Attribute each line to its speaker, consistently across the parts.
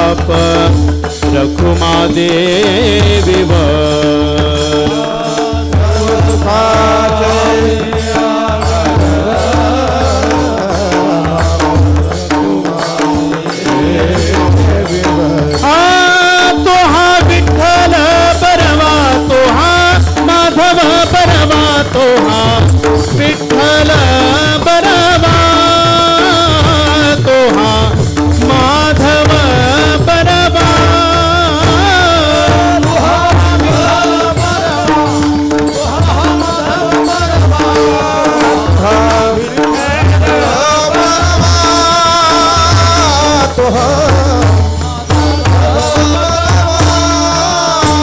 Speaker 1: प्रताप रखुमा देवी वर तो हा विठ्ठल परवा तो हा माधव परवा तो हा विठ्ठल परवा तो हा माधव परवा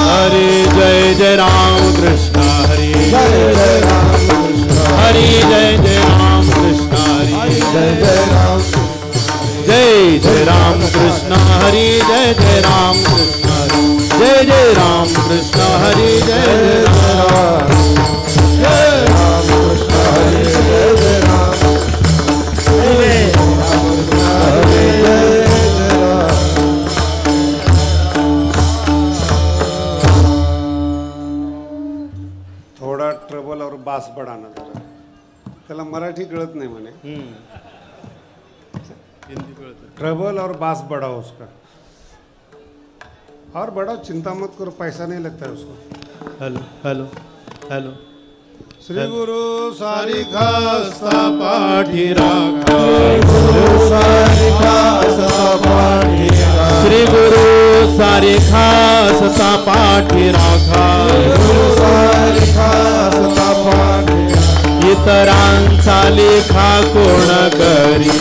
Speaker 1: हरे जय जय राम कृष्ण हरे जय जय राम कृष्ण हरे जय जय राम कृष्ण हरे जय जय राम जय जय राम कृष्ण हरे जय जय राम कृष्ण जय जय राम कृष्ण हरे जय जय राम कृष्ण हरे जय जय राम
Speaker 2: थोड़ा ट्रबल और बास बढ़ाना जरा त्याला मराठी कळत नहीं मने ट्रबल और बास बढ़ाओ उसका और बढ़ाओ चिंता मत करो पैसा नहीं लगता है उसको
Speaker 1: हेलो हेलो हेलो
Speaker 2: श्री गुरु सारी
Speaker 1: घास्ता पाठी राखा श्री गुरु सारी खासता पाठी राखा इतरांचा लेखा कोण करी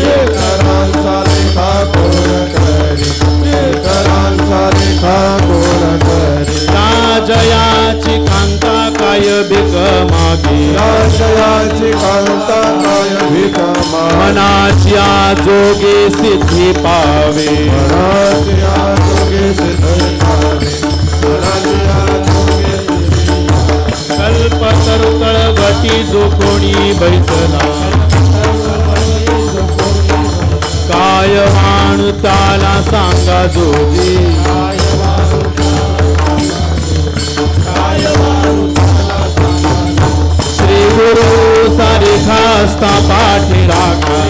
Speaker 1: इतरांचा लेखा कोण करी इतरांचा लेखा कोण करी राजयाची कांता काय भिक मागी राजयाची कांता काय भिक मागी मनाची जोगे सिद्धी पावे मनाची जोगे सिद्धी पावे मनाची जोगे कल्प तरुतळवटी जो कोणी बैसला काय माणू त्याला सांगा जोगी श्री गुरु सारी खास्ता पाठी राखा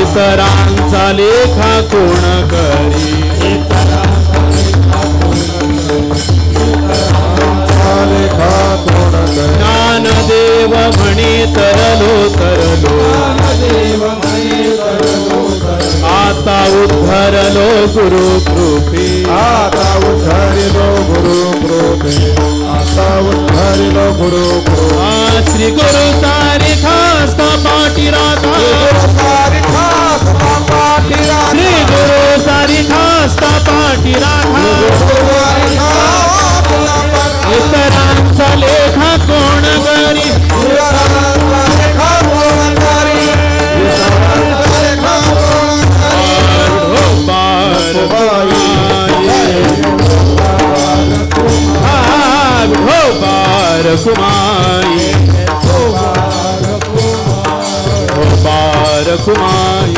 Speaker 1: इतरांचा लेखा कोण करी ज्ञानदेव म्हणे तरलो तरलो आता उद्धरलो गुरु कृपे आता उद्धरलो गुरु कृपे आता उद्धरलो गुरु कृपे श्री गुरु सारी खास्ता पाठी राखा श्री गुरु सारी खास्ता पाठी राखा इतरांचा लेखा कोण करी कुमारी बार कुमारी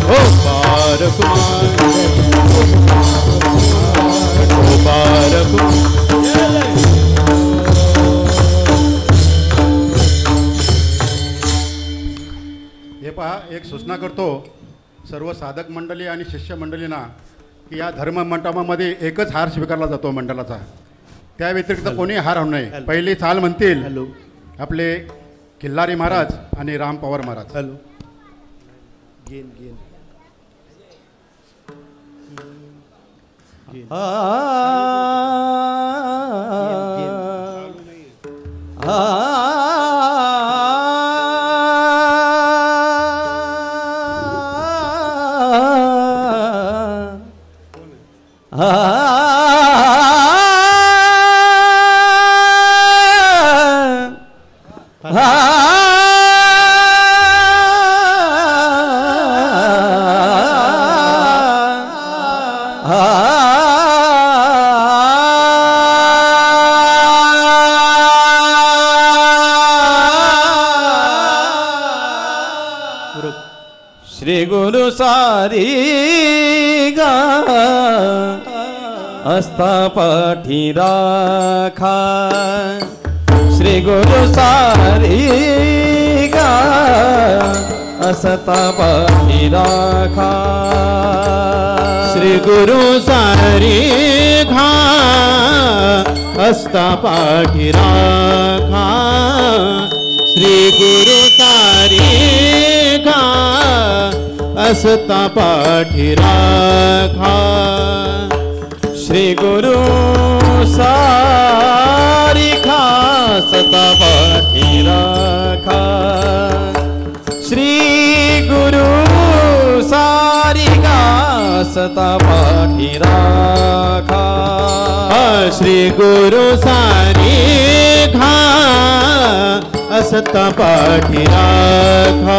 Speaker 1: ओ बार कुमारी
Speaker 3: हे पहा एक सूचना करतो सर्व साधक मंडळी आणि शिष्य मंडळींना की या धर्म मंडपामध्ये एकच हार स्वीकारला जातो मंडळाचा त्या व्यतिरिक्त कोणी हार होऊ नये पहिली चाल म्हणतील आपले किल्लारी महाराज आणि Ram Pawar Maharaj
Speaker 1: hello gain gain Shri गुरु सारी गा अस्ता पाठी राखा श्री गुरु सारी गा अस्ता पाठी राखा
Speaker 4: श्री गुरु सारी घा अस्ता पाठी राखा श्री गुरु सारी घा अस्ता पाठी राखा
Speaker 1: श्री गुरु सारी घा अस्ता पाठी राखा श्री गुरु सारी घा अस्ता पाठी राखा
Speaker 4: श्री गुरु सारी घा अस्ता पाठी राखा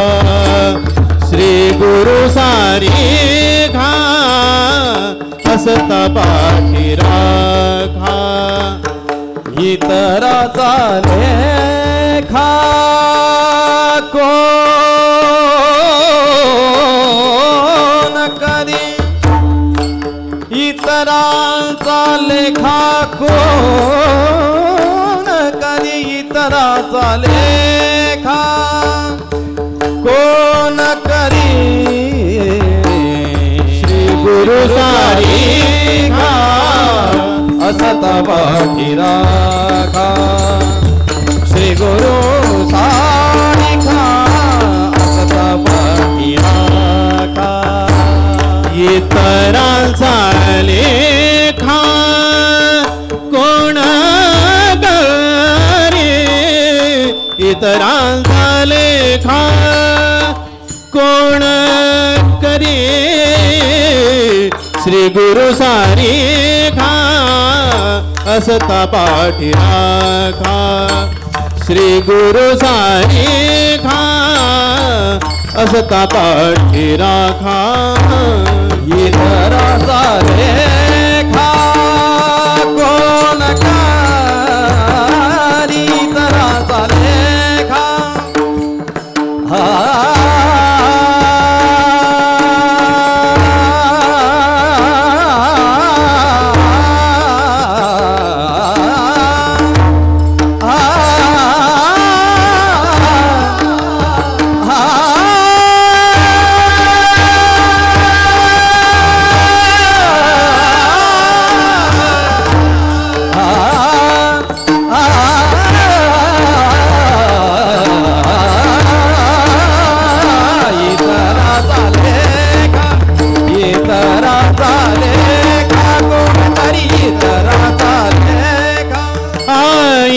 Speaker 4: श्री गुरु सारी घा अस्ता पाठी राखा
Speaker 1: इतराचा लेखा कोण करी इतरांचा लेखा कोण करी इतराचा लेखा कोण करी
Speaker 4: श्री गुरु सारी घा
Speaker 1: असता पाठी राखा श्री गुरु सारी घा असता पाठी राखा
Speaker 4: इतरांचा लेखा कोण करे इतरांचा लेखा कोण करे श्री गुरु सारी घा असता पाठी राखा श्री गुरु सारी घा असता पाठी राखा
Speaker 1: इतराचा लेखा कोण करी इतराचा लेखा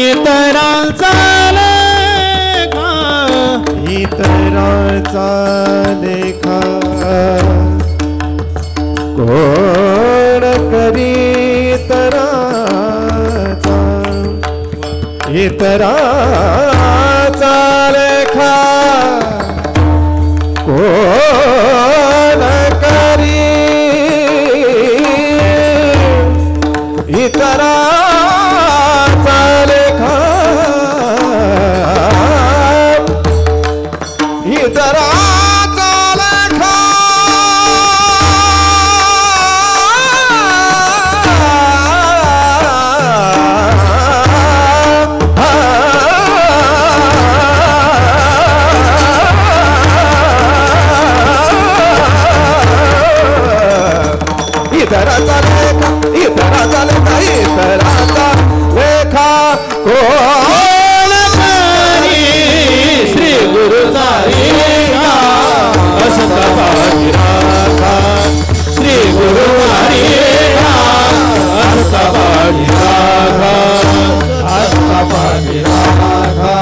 Speaker 4: इतरांचा लेखा कोण करी इतरांचा लेखा कोण करी इतरांचा लेखा इतरांचा लेखा इतरांचा लेखा इतरांचा लेखा इतरांचा लेखा कोण करी श्री गुरु सारी घा असता पाठी राखा श्री गुरु सारी घा असता पाठी राखा असता पाठी राखा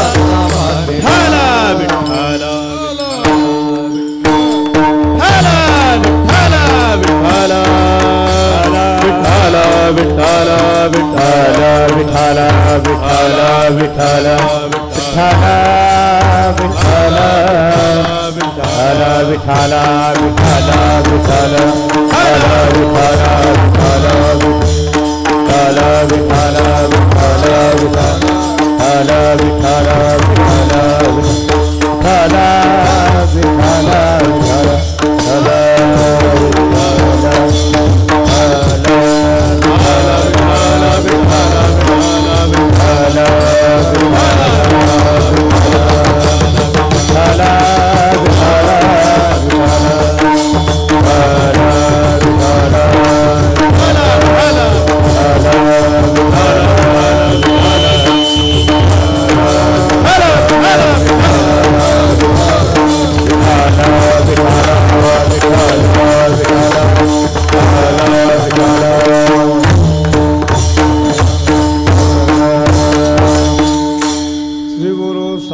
Speaker 4: असता पाठी हाला विठ्ठला हाला विठ्ठला विठ्ठला विठ्ठला विठ्ठला विठ्ठला विठ्ठला विठ्ठला विठ्ठला विठ्ठला विठ्ठला विठ्ठला विठ्ठला विठ्ठला विठ्ठला विठ्ठला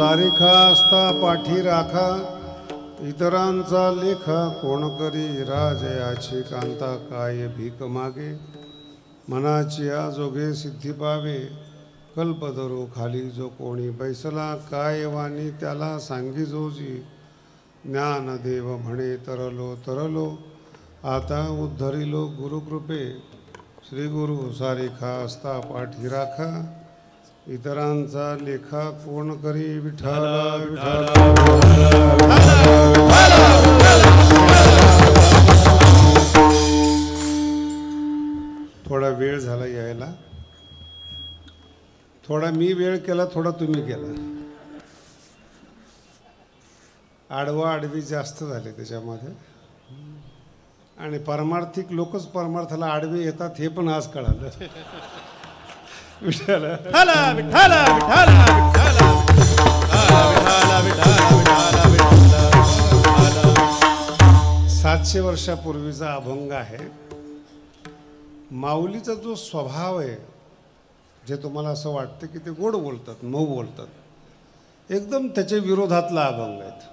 Speaker 2: सारिखा असता पाठी राखा, इतरांचा लेखा कोण करी, राजयाची कांता काय भीक मागे, मनाची आजोगे सिद्धी पावे, कल्पतरू खाली जो कोणी बैसला, काय वाणी त्याला सांगी जोजी, ज्ञानदेव म्हणे तरलो तरलो, आता उद्धरिलो गुरुकृपे, श्री गुरु सारिखा असता पाठी राखा, इतरांचा लेखा कोण करी, विठाला विठाला। थोडा वेळ झाला यायला, थोडा मी वेळ केला, थोडा तुम्ही केला, आडवा आडवी जास्त झाले त्याच्यामध्ये, आणि परमार्थिक लोकच परमार्थाला आडवे येतात हे पण आज कळालं। विठाला विठाला विठाला विठाला विठाला विठाला। 700 वर्षापूर्वीचा अभंग आहे। माऊलीचा जो स्वभाव आहे, जे तुम्हाला असं वाटतं की ते गोड बोलतात, मऊ बोलतात, एकदम त्याच्या विरोधातला अभंग आहे।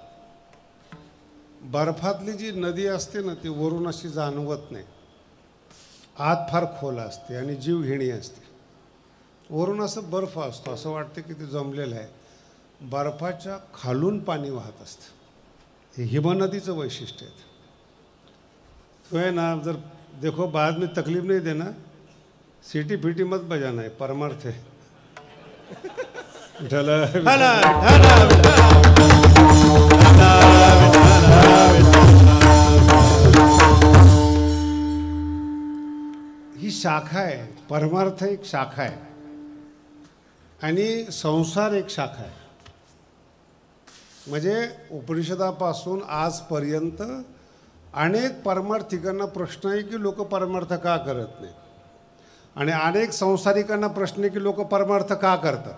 Speaker 2: बर्फातली जी नदी असते ना, ती वरून अशी जाणवत नाही, आत फार खोल असते आणि जीवघेणी असते। वरून असं बर्फ असतो, असं वाटतं की ते जमलेलं आहे, बर्फाच्या खालून पाणी वाहत असतं। हे हिमनदीचं वैशिष्ट्य आहे। तो है ना, जर देखो बाद में तकलीफ नहीं देना, सीटी फीटी मत बजाना है, परमार्थ है। ही शाखा आहे, परमार्थ एक शाखा आहे आणि संसार एक शाखा आहे। म्हणजे उपनिषदापासून आजपर्यंत अनेक परमार्थिकांना प्रश्न आहे की लोक परमार्थ का करत नाही, आणि अनेक संसारिकांना प्रश्न आहे की लोक परमार्थ का करतात।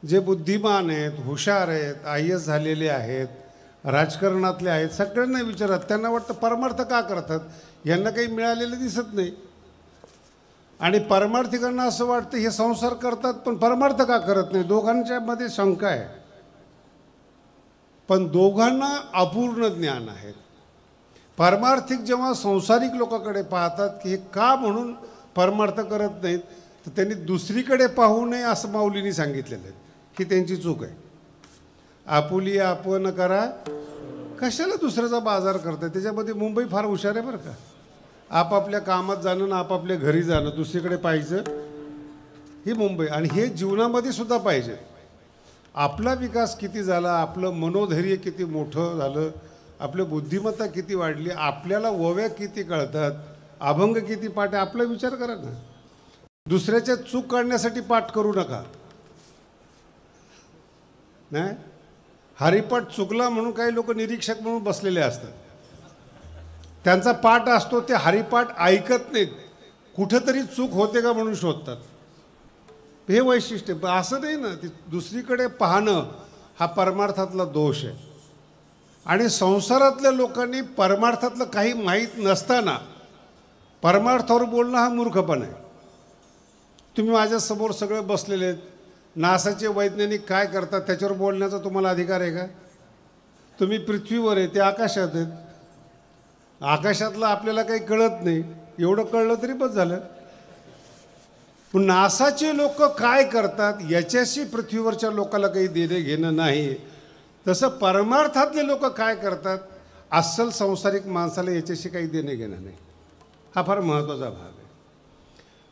Speaker 2: जे बुद्धिमान आहेत, हुशार आहेत, IAS झालेले आहेत, राजकारणातले आहेत, सगळ्यांना विचारत, त्यांना वाटतं परमार्थ का करतात, यांना काही मिळालेलं दिसत नाही। आणि परमार्थिकांना असं वाटतं हे संसार करतात पण परमार्थ का करत नाही। दोघांच्या मध्ये शंका आहे, पण दोघांना अपूर्ण ज्ञान आहे। परमार्थिक जेव्हा संसारिक लोकांकडे पाहतात की हे का म्हणून परमार्थ करत नाहीत, तर त्यांनी दुसरीकडे पाहू नये असं माऊलींनी सांगितलेलं आहे, ही त्यांची चूक आहे। आपुली आपण करा, कशाला दुसऱ्याचा बाजार करतात। त्याच्यामध्ये मुंबई फार हुशार आहे बरं का। आपापल्या कामात जाणं ना आपापल्या घरी जाणं, दुसरीकडे पाहायचं, ही मुंबई। आणि हे जीवनामध्ये सुद्धा पाहिजे। आपला विकास किती झाला, आपलं मनोधैर्य किती मोठं झालं, आपली बुद्धिमत्ता किती वाढली, आपल्याला ओव्या किती कळतात, अभंग किती पाठ आहे, आपला विचार करा ना। दुसऱ्याच्या चूक काढण्यासाठी पाठ करू नका। नाही, हरिपाठ चुकला म्हणून काही लोक निरीक्षक म्हणून बसलेले असतात, त्यांचा पाठ असतो, ते हरिपाठ ऐकत नाहीत, कुठेतरी चूक होते का म्हणून शोधतात। हे वैशिष्ट्य असं नाही ना, ती दुसरीकडे पाहणं हा परमार्थातला दोष आहे। आणि संसारातल्या लोकांनी परमार्थातलं काही माहीत नसताना परमार्थावर बोलणं हा मूर्खपणा आहे। तुम्ही माझ्यासमोर सगळे बसलेले आहेत, नासाचे वैज्ञानिक काय करतात त्याच्यावर बोलण्याचा तुम्हाला अधिकार आहे का? तुम्ही पृथ्वीवर आहे, ते आकाशात आहेत, आकाशातलं आपल्याला काही कळत नाही, एवढं कळलं तरी बस झालं। पण नासाचे लोक काय करतात याच्याशी पृथ्वीवरच्या लोकांना काही देणे घेणं नाही। तसं परमार्थातले लोक काय करतात, अस्सल संसारिक माणसाला याच्याशी काही देणे घेणं नाही। हा फार महत्त्वाचा भाग आहे।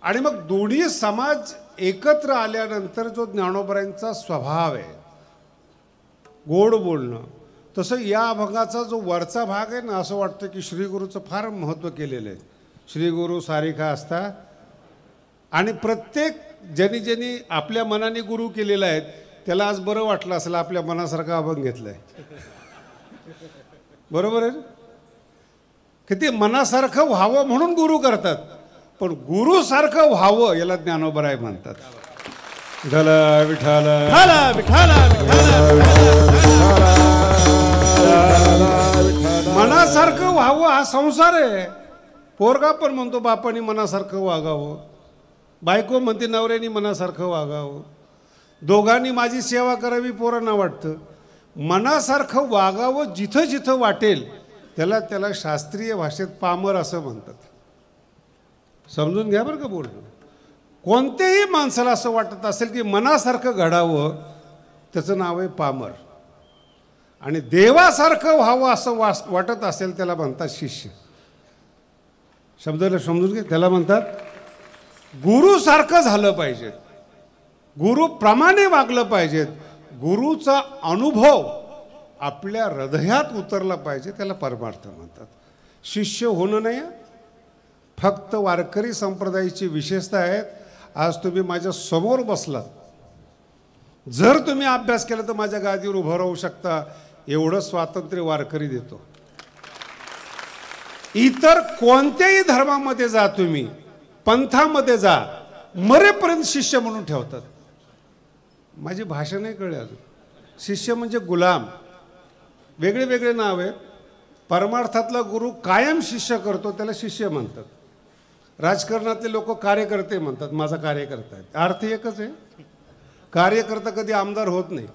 Speaker 2: आणि मग दोन्ही समाज एकत्र आल्यानंतर जो ज्ञानोबरांचा स्वभाव आहे गोड बोलणं, तसं या अभंगाचा जो वरचा भाग आहे ना, असं वाटतं की श्री गुरुचं फार महत्त्व केलेलं आहे। श्री गुरु सारिखा असता, आणि प्रत्येक ज्यांनी आपल्या मनाने गुरु केलेला आहे त्याला आज बरं वाटलं असेल आपल्या मनासारखा अभंग घेतलाय। बरोबर आहे की ते मनासारखं व्हावं म्हणून गुरु करतात, पण गुरु सारखं व्हावं याला ज्ञानोबराय म्हणतात। विठाला विठाला विठाला मनासारखं व्हावं हा संसार आहे। पोरगा पण म्हणतो बापाने मनासारखं वागावं, बायको म्हणते नवऱ्याने मनासारखं वागावं, दोघांनी माझी सेवा करावी पोरांना वाटतं. मनासारखं वागावं जिथं जिथं वाटेल त्याला शास्त्रीय भाषेत पामर असं म्हणतात. समजून घ्या बरं का बोलणं. कोणत्याही माणसाला असं वाटत असेल की मनासारखं घडावं त्याचं नाव आहे पामर. आणि देवासारखं व्हावं असं वाटत असेल त्याला म्हणतात शिष्य. शब्दाला समजून घे. त्याला म्हणतात गुरुसारखं झालं पाहिजे, गुरुप्रमाणे वागलं पाहिजेत, गुरुचा अनुभव आपल्या हृदयात उतरला पाहिजे, त्याला परमार्थ म्हणतात. शिष्य होणं नाही, फक्त वारकरी संप्रदायाची विशेषता आहेत. आज तुम्ही माझ्या समोर बसलात, जर तुम्ही अभ्यास केला तर माझ्या गादीवर उभं राहू शकता, एवढं स्वातंत्र्य वारकरी देतो. इतर कोणत्याही धर्मामध्ये जा, तुम्ही पंथामध्ये जा, मरेपर्यंत शिष्य म्हणून ठेवतात. माझी भाषा नाही कळली अजून. शिष्य म्हणजे गुलाम, वेगळे वेगळे नाव आहे. परमार्थातला गुरु कायम शिष्य करतो त्याला शिष्य म्हणतात. राजकारणातले लोक कार्यकर्ते म्हणतात, माझा कार्यकर्ता आहे. अर्थ एकच आहे, कार्यकर्ता कधी आमदार होत नाही.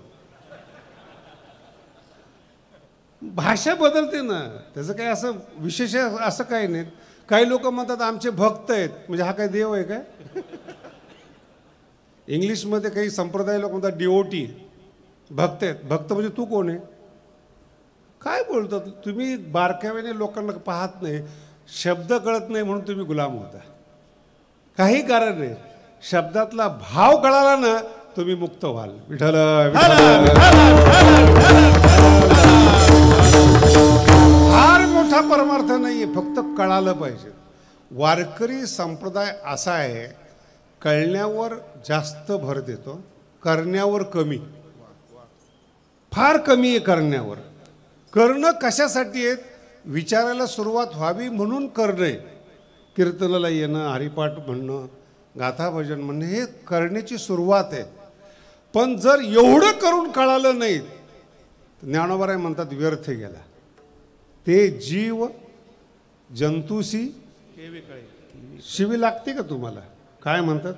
Speaker 2: भाषा बदलते ना, त्याचं काही असं विशेष असं काही नाही. काही लोक म्हणतात आमचे भक्त आहेत, म्हणजे हा काय देव आहे काय? इंग्लिशमध्ये काही संप्रदाय लोक म्हणतात डिओटी, भक्त आहेत. भक्त म्हणजे तू कोण आहे? काय बोलतात तुम्ही? बारकाव्याने लोकांना पाहत नाही, शब्द कळत नाही म्हणून तुम्ही गुलाम होता. काही कारण नाही, शब्दातला भाव कळाला ना तुम्ही मुक्त व्हाल. विठ्ठल फार मोठा परमार्थ नाहीये, फक्त कळालं पाहिजे. वारकरी संप्रदाय असा आहे, कळण्यावर जास्त भर देतो, करण्यावर कमी. फार कमी आहे करण्यावर. करणं कशासाठी आहेत? विचारायला सुरुवात व्हावी म्हणून करणे. कीर्तनाला येणं, हरिपाठ म्हणणं, गाथा भजन म्हणणं हे करण्याची सुरुवात आहे. पण जर एवढं करून कळालं नाही, ज्ञानोबा म्हणतात व्यर्थ गेला. ते जीव जंतूसी शिवी लागते का तुम्हाला? काय म्हणतात?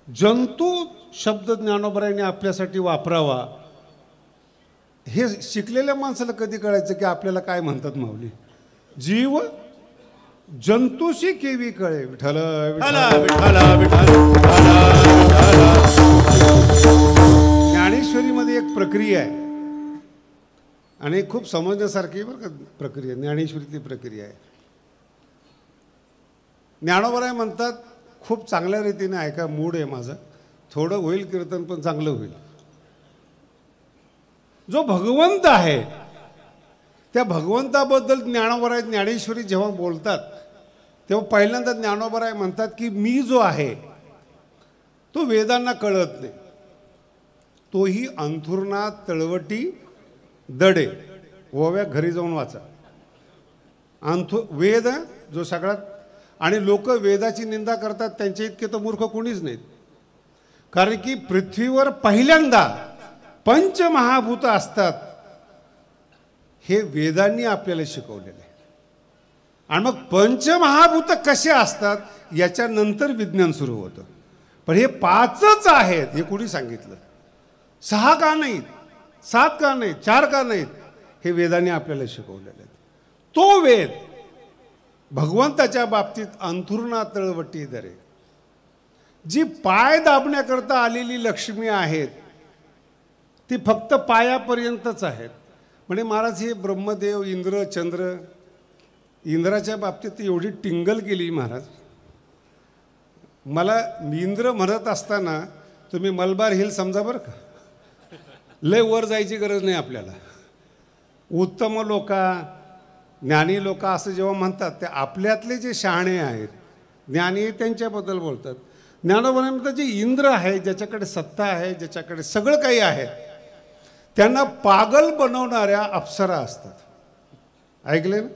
Speaker 2: जंतू शब्द ज्ञानोबरायांनी आपल्यासाठी वापरावा. हे शिकलेल्या माणसाला कधी कळायचं की आपल्याला काय म्हणतात माऊली? जीव जंतूशी केवी कळे. विठ्ठल ज्ञानेश्वरीमध्ये एक प्रक्रिया आहे आणि खूप समजण्यासारखी बरं का प्रक्रिया. ज्ञानेश्वरीतली प्रक्रिया आहे. ज्ञानोबराय म्हणतात, खूप चांगल्या रीतीने ऐका, मूड आहे माझा, थोडं होईल कीर्तन पण चांगलं होईल. जो भगवंत आहे त्या भगवंताबद्दल ज्ञानोबराय ज्ञानेश्वरी जेव्हा बोलतात तेव्हा पहिल्यांदा ज्ञानोबराय म्हणतात की मी जो आहे तो वेदांना कळत नाही, तोही अंथुरणात तळवटी दडे. ओव्या घरी जाऊन वाचा. वेद जो सगळ्यात, आणि लोक वेदाची निंदा करतात त्यांच्या इतके तर मूर्ख कोणीच नाहीत. कारण की पृथ्वीवर पहिल्यांदा पंचमहाभूत असतात हे वेदांनी आपल्याला शिकवलेलं आहे. आणि मग पंचमहाभूत कसे असतात याच्यानंतर विज्ञान सुरू होतं. पण हे पाचच आहेत हे कोणी सांगितलं? 6 का नाहीत, 7 का नाहीत, 4 का नाहीत? हे वेदांनी आपल्याला शिकवलेलं आहे. तो वेद भगवंताच्या बाबतीत अंथुरणा तळवटी दरे. जी पाय दाबण्याकरता आलेली लक्ष्मी आहेत ती फक्त पायापर्यंतच आहेत. म्हणजे महाराज हे ब्रह्मदेव, इंद्र, चंद्र, इंद्राच्या बाबतीत एवढी टिंगल केली महाराज. मला इंद्र म्हणत असताना तुम्ही मलबार हिल समजा बरं का. लय वर जायची गरज नाही आपल्याला. उत्तम लोक, ज्ञानी लोक असं जेव्हा म्हणतात ते आपल्यातले जे शहाणे आहेत, ज्ञानी, त्यांच्याबद्दल बोलतात. ज्ञानोबा म्हणतात जे इंद्र आहे, ज्याच्याकडे सत्ता आहे, ज्याच्याकडे सगळं काही आहे, त्यांना पागल बनवणाऱ्या अप्सरा असतात. ऐकले ना?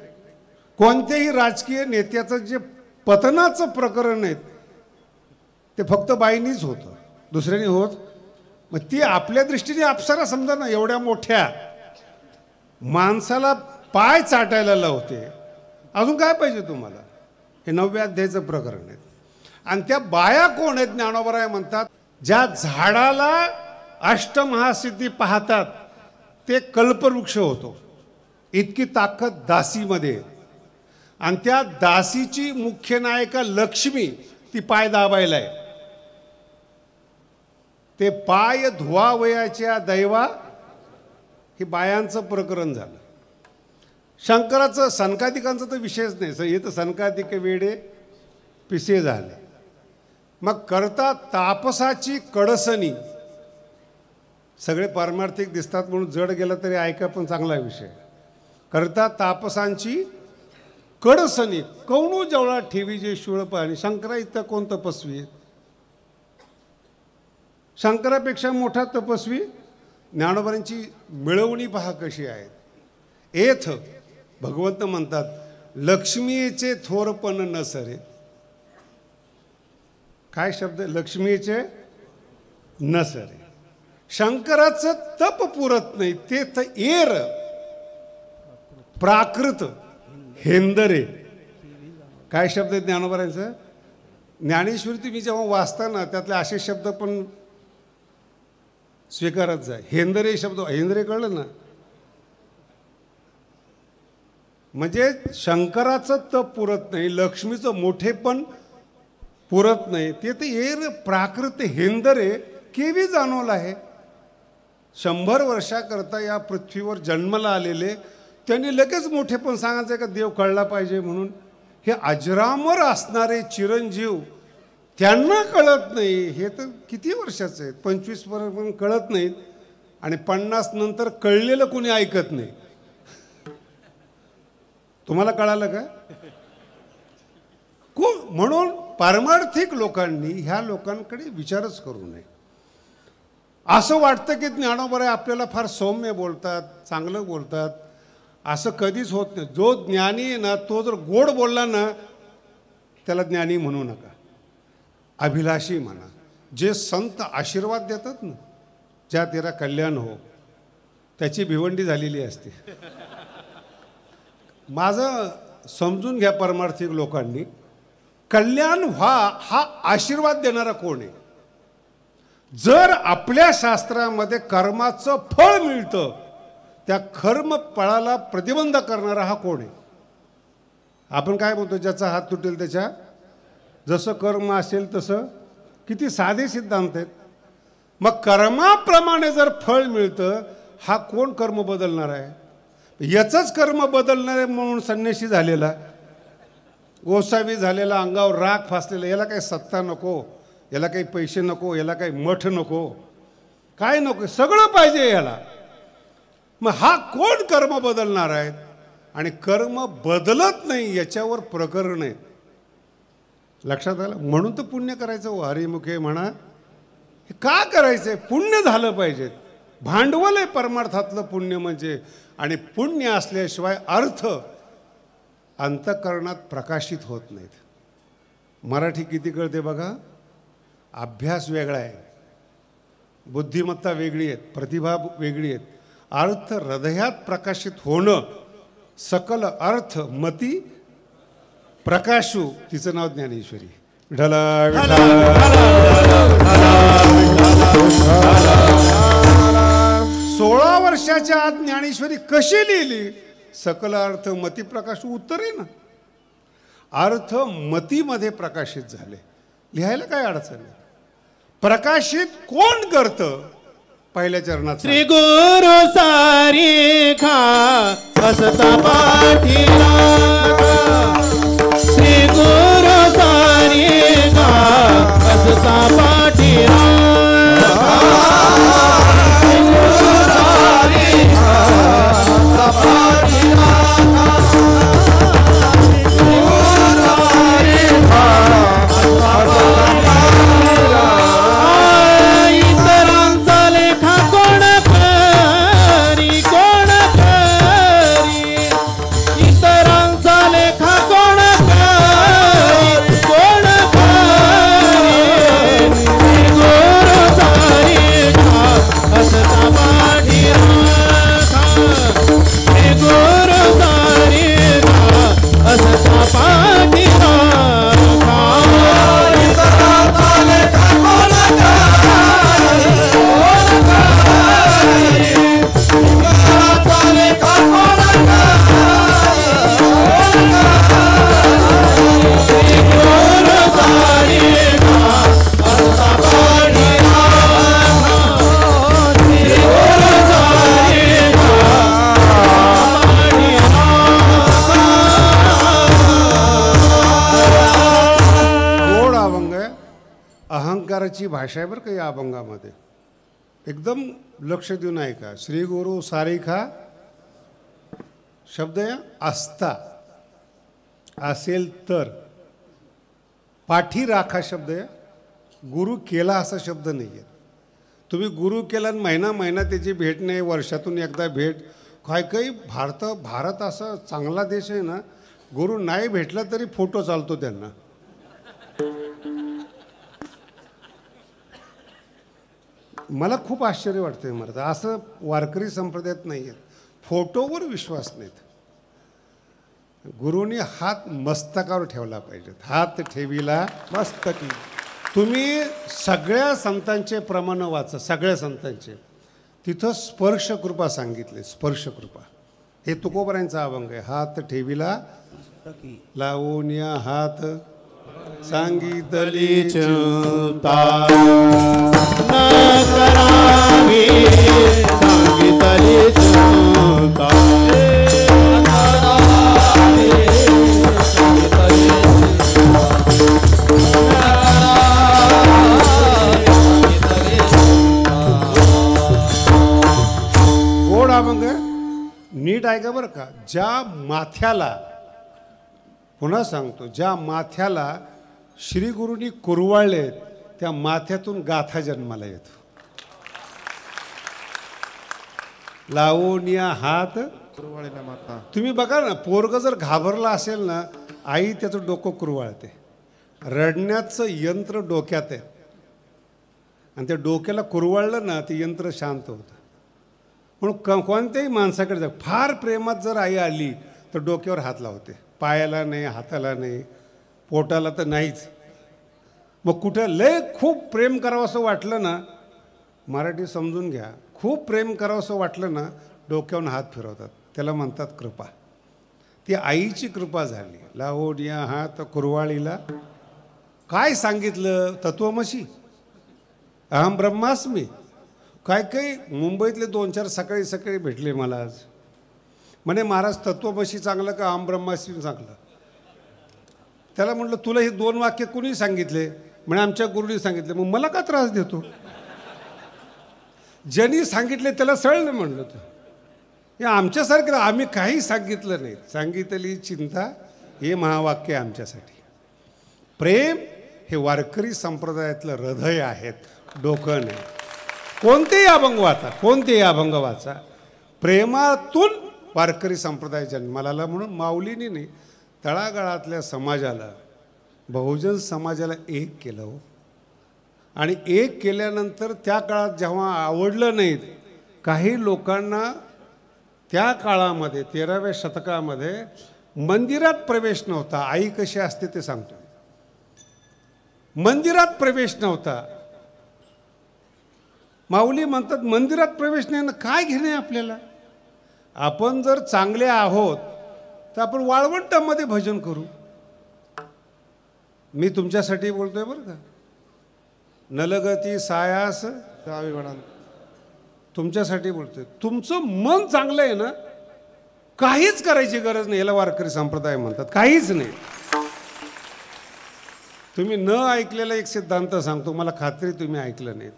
Speaker 2: कोणत्याही राजकीय नेत्याचं जे पतनाचं प्रकरण आहे ते फक्त बाईनीच होतं, दुसऱ्याने होत. मग ती आपल्या दृष्टीने अप्सरा समजा ना, एवढ्या मोठ्या माणसाला पाय चाटायला लावते. अजून काय पाहिजे तुम्हाला? हे 9व्या अध्यायाचं प्रकरण आहे. आणि त्या बाया कोण आहेत? ज्ञानोबराय म्हणतात ज्या झाडाला अष्टमहासिद्धी पाहतात ते कल्पवृक्ष होतो. इतकी ताकद दासीमध्ये. आणि त्या दासीची मुख्य नायिका लक्ष्मी ती पाय दाबायला आहे. ते पाय धुवावयाच्या दैवा हे बायांचं प्रकरण झालं. शंकराचं सनकादिकांचं तर विषयच नाही. हे तर सनकादिक वेडे पिसे झाले. मग करता तापसाची कडसणी. सगळे पारमार्थिक दिसतात म्हणून जड गेलं तरी ऐका, पण चांगला विषय. करता तापसांची कडसणी कौणू जवळा ठेवी जे शूळ पाणी. शंकरा इतका कोण तपस्वी आहे? शंकरापेक्षा मोठा तपस्वी ज्ञानोबांची मिळवणी पहा कशी आहेत. एथ भगवंत म्हणतात लक्ष्मीचे थोरपण न सरे. काय शब्द? लक्ष्मीचे न सरे. शंकराचं तप पुरत नाही. ते तर एर प्राकृत हेंदरे. काय शब्द आहे ज्ञानोबांचं? ज्ञानेश्वरी तुम्ही जेव्हा वाचताना त्यातले असे शब्द पण स्वीकारत जाय. हेंदरे शब्द, हेंदरे कळलं ना? म्हणजे शंकराचं तप पुरत नाही, लक्ष्मीचं मोठेपण पुरत नाही. ते तर एर प्राकृत हेंदरे केवी जाणवलं आहे. 100 वर्षाकरता या पृथ्वीवर जन्माला आलेले त्यांनी लगेच मोठेपण सांगायचं का देव कळला पाहिजे म्हणून. हे अजरामर असणारे चिरंजीव त्यांना कळत नाही. हे तर किती वर्षाचे आहेत? 25 वर्ष कळत नाहीत. आणि 50 नंतर कळलेलं कोणी ऐकत नाही. तुम्हाला कळालं का? म्हणून पारमार्थिक लोकांनी ह्या लोकांकडे विचारच करू नये. असं वाटतं की ज्ञानोबा आपल्याला फार सौम्य बोलतात, चांगलं बोलतात. असं कधीच होत नाही. जो ज्ञानी आहे ना तो जर गोड बोलला ना त्याला ज्ञानी म्हणू नका, अभिलाषी म्हणा. जे संत आशीर्वाद देतात ना, ज्या तेरा कल्याण हो, त्याची भिवंडी झालेली असते. माझं समजून घ्या परमार्थिक लोकांनी, कल्याण व्हा हा आशीर्वाद देणारा कोण आहे? जर आपल्या शास्त्रामध्ये कर्माचं फळ मिळतं, त्या कर्म फळाला प्रतिबंध करणारा हा कोण आहे? आपण काय म्हणतो, ज्याचा हात तुटेल त्याच्या जसं कर्म असेल तसं. किती साधे सिद्धांत आहेत. मग कर्माप्रमाणे जर फळ मिळतं, हा कोण कर्म बदलणार आहे? याचंच कर्म बदलणार आहे म्हणून संन्यासी झालेला, गोसावी झालेला, अंगावर राख फासलेला, याला काही सत्ता नको, याला काही पैसे नको, याला काही मठ नको, काय नको, सगळं पाहिजे याला. मग हा कोण कर्म बदलणार आहेत? आणि कर्म बदलत नाही याच्यावर प्रकरण आहेत. लक्षात आलं? म्हणून तर पुण्य करायचं. हो हरिमुखे म्हणा, हे का करायचंय? पुण्य झालं पाहिजे. भांडवल आहे परमार्थातलं पुण्य म्हणजे. आणि पुण्य असल्याशिवाय अर्थ अंतःकरणात प्रकाशित होत नाहीत. मराठी किती कळते बघा. अभ्यास वेगळा आहे, बुद्धिमत्ता वेगळी आहे, प्रतिभा वेगळी आहे. अर्थ हृदयात प्रकाशित होणं, सकल अर्थ मती प्रकाशू, तिचं नाव ज्ञानेश्वरी. विठ्ठला विठ्ठला. 16 वर्षाच्या आत ज्ञानेश्वरी कशी लिहिली? सकल अर्थ मती प्रकाशू. उत्तर आहे ना. अर्थ मतीमध्ये प्रकाशित झाले. लिहायला काय अडचण आहे? प्रकाशित कोण करतं? पहिल्या चरणात
Speaker 1: श्री गुरु सारी खा असता पाठीला. श्री गुरु सारी खा असता पाठीला.
Speaker 4: गुरु
Speaker 2: महत्त्वाची भाषा आहे बरं का या अभंगामध्ये. एकदम लक्ष देऊन ऐका. श्री गुरु सारिखा शब्द आहे असता, असेल तर. पाठी राखा शब्द आहे, गुरु केला असा शब्द नाही आहे. तुम्ही गुरु केला आणि महिना महिना त्याची भेट नाही, वर्षातून एकदा भेट. काही भारत असा चांगला देश आहे ना, गुरु नाही भेटला तरी फोटो चालतो त्यांना. मला खूप आश्चर्य वाटतंय. मला असं वारकरी संप्रदायात नाही आहेत. फोटोवर विश्वास नाहीत. गुरुनी हात मस्तकावर ठेवला पाहिजे. हात ठेविला मस्तकी. तुम्ही सगळ्या संतांचे प्रमाण वाचा, सगळ्या संतांचे. तिथं स्पर्श कृपा सांगितले. स्पर्श कृपा हे तुकोबरायांचा अभंग आहे. हात ठेविला लावून या हात सांगितली
Speaker 1: चिंता न करावी, सांगितली चिंता.
Speaker 2: गोड अभंग नीट ऐका बरं का. ज्या माथ्याला, पुन्हा सांगतो, ज्या माथ्याला श्री गुरुनी कुरवाळले त्या माथ्यातून गाथा जन्माला येतो. लावून या हात कुरवाळीला माथा. तुम्ही बघा ना, पोरग जर घाबरला असेल ना, आई त्याचं डोकं कुरवाळते. रडण्याचं यंत्र डोक्यात आहे आणि त्या डोक्याला कुरवाळलं ना, ते यंत्र शांत होतं. म्हणून कोणत्याही माणसाकडे जा, फार प्रेमात जर आई आली तर डोक्यावर हात लावते. पायाला नाही, हाताला नाही, पोटाला तर नाहीच. मग कुठं लय खूप प्रेम करावं असं वाटलं ना, मराठी समजून घ्या, खूप प्रेम करावं असं वाटलं ना, डोक्यावरून हात फिरवतात. त्याला म्हणतात कृपा. ती आईची कृपा झाली. लावून या हात कुरवाळीला. काय सांगितलं? तत्वमसी, अहम ब्रह्मास्मी. काही मुंबईतले 2-4 सकाळी सकाळी भेटले मला आज. म्हणे महाराज तत्वमसी चांगलं का अहम ब्रह्मास्मी चांगलं? त्याला म्हटलं तुला हे 2 वाक्य कुणी सांगितले? म्हणे आमच्या गुरुनी सांगितले. मग मला का त्रास देतो? ज्यांनी सांगितले त्याला सळलं म्हणलं. तू हे आमच्यासारखं, आम्ही काही सांगितलं नाही. सांगितली चिंता हे महावाक्य आमच्यासाठी. प्रेम हे वारकरी संप्रदायातलं हृदय आहेत, डोकं नाही. कोणतेही अभंग वाचा, कोणतेही अभंग वाचा, प्रेमातून वारकरी संप्रदाय जन्माला आला. म्हणून माऊलीने नाही, तळागाळातल्या समाजाला, बहुजन समाजाला एक केलं हो. आणि एक केल्यानंतर त्या काळात जेव्हा आवडलं नाहीत, काही लोकांना त्या काळामध्ये 13व्या शतकामध्ये मंदिरात प्रवेश नव्हता. आई कशी असते ते सांगतो. मंदिरात प्रवेश नव्हता. माऊली म्हणतात मंदिरात प्रवेश नाही ना, काय घेणे आपल्याला? आपण जर चांगले आहोत तर आपण वाळवंटामध्ये भजन करू. मी तुमच्यासाठी बोलतोय बरं का. नलगती सायास तुमच्यासाठी बोलतोय. तुमचं मन चांगलं आहे ना, काहीच करायची गरज नाही. याला वारकरी संप्रदाय म्हणतात. काहीच नाही. तुम्ही न ऐकलेला एक सिद्धांत सांगतो, मला खात्री तुम्ही ऐकलं नाही.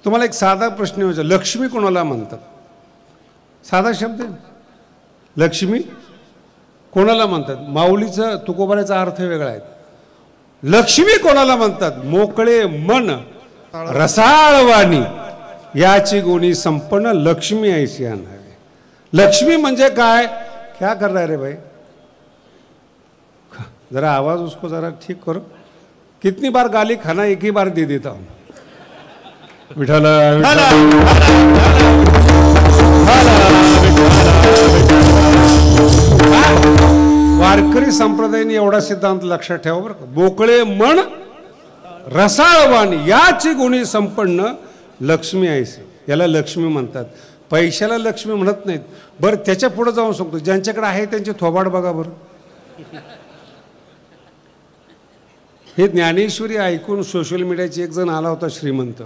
Speaker 2: तुम्हाला एक साधा प्रश्न विचार, लक्ष्मी कोणाला म्हणतात? साधा शब्द आहे. लक्ष्मी कोणाला म्हणतात? माऊलीचं तुकोबाराचा अर्थ वेगळा आहे. लक्ष्मी कोणाला म्हणतात? मोकळे मन रसाळवाणी याची गुणी संपन्न लक्ष्मी ऐसी आणावी. लक्ष्मी म्हणजे काय? क्या कर रहा है रे भाई? जरा आवाज उसको जरा ठीक करो. कितनी बार गाली खाना, एक ही बार दे देता हूं. विठाला वारकरी संप्रदायाने एवढा सिद्धांत लक्षात ठेवा बरं का. मोकळे मन रसाळवाणी याची गुणी संपन्न लक्ष्मी ऐसी. याला लक्ष्मी म्हणतात. पैशाला लक्ष्मी म्हणत नाहीत. बरं त्याच्या पुढे जाऊन सांगतो, ज्यांच्याकडे आहे त्यांचे थोबाड बघा बरं. हे ज्ञानेश्वरी ऐकून सोशल मीडियाची एक जण आला होता श्रीमंत.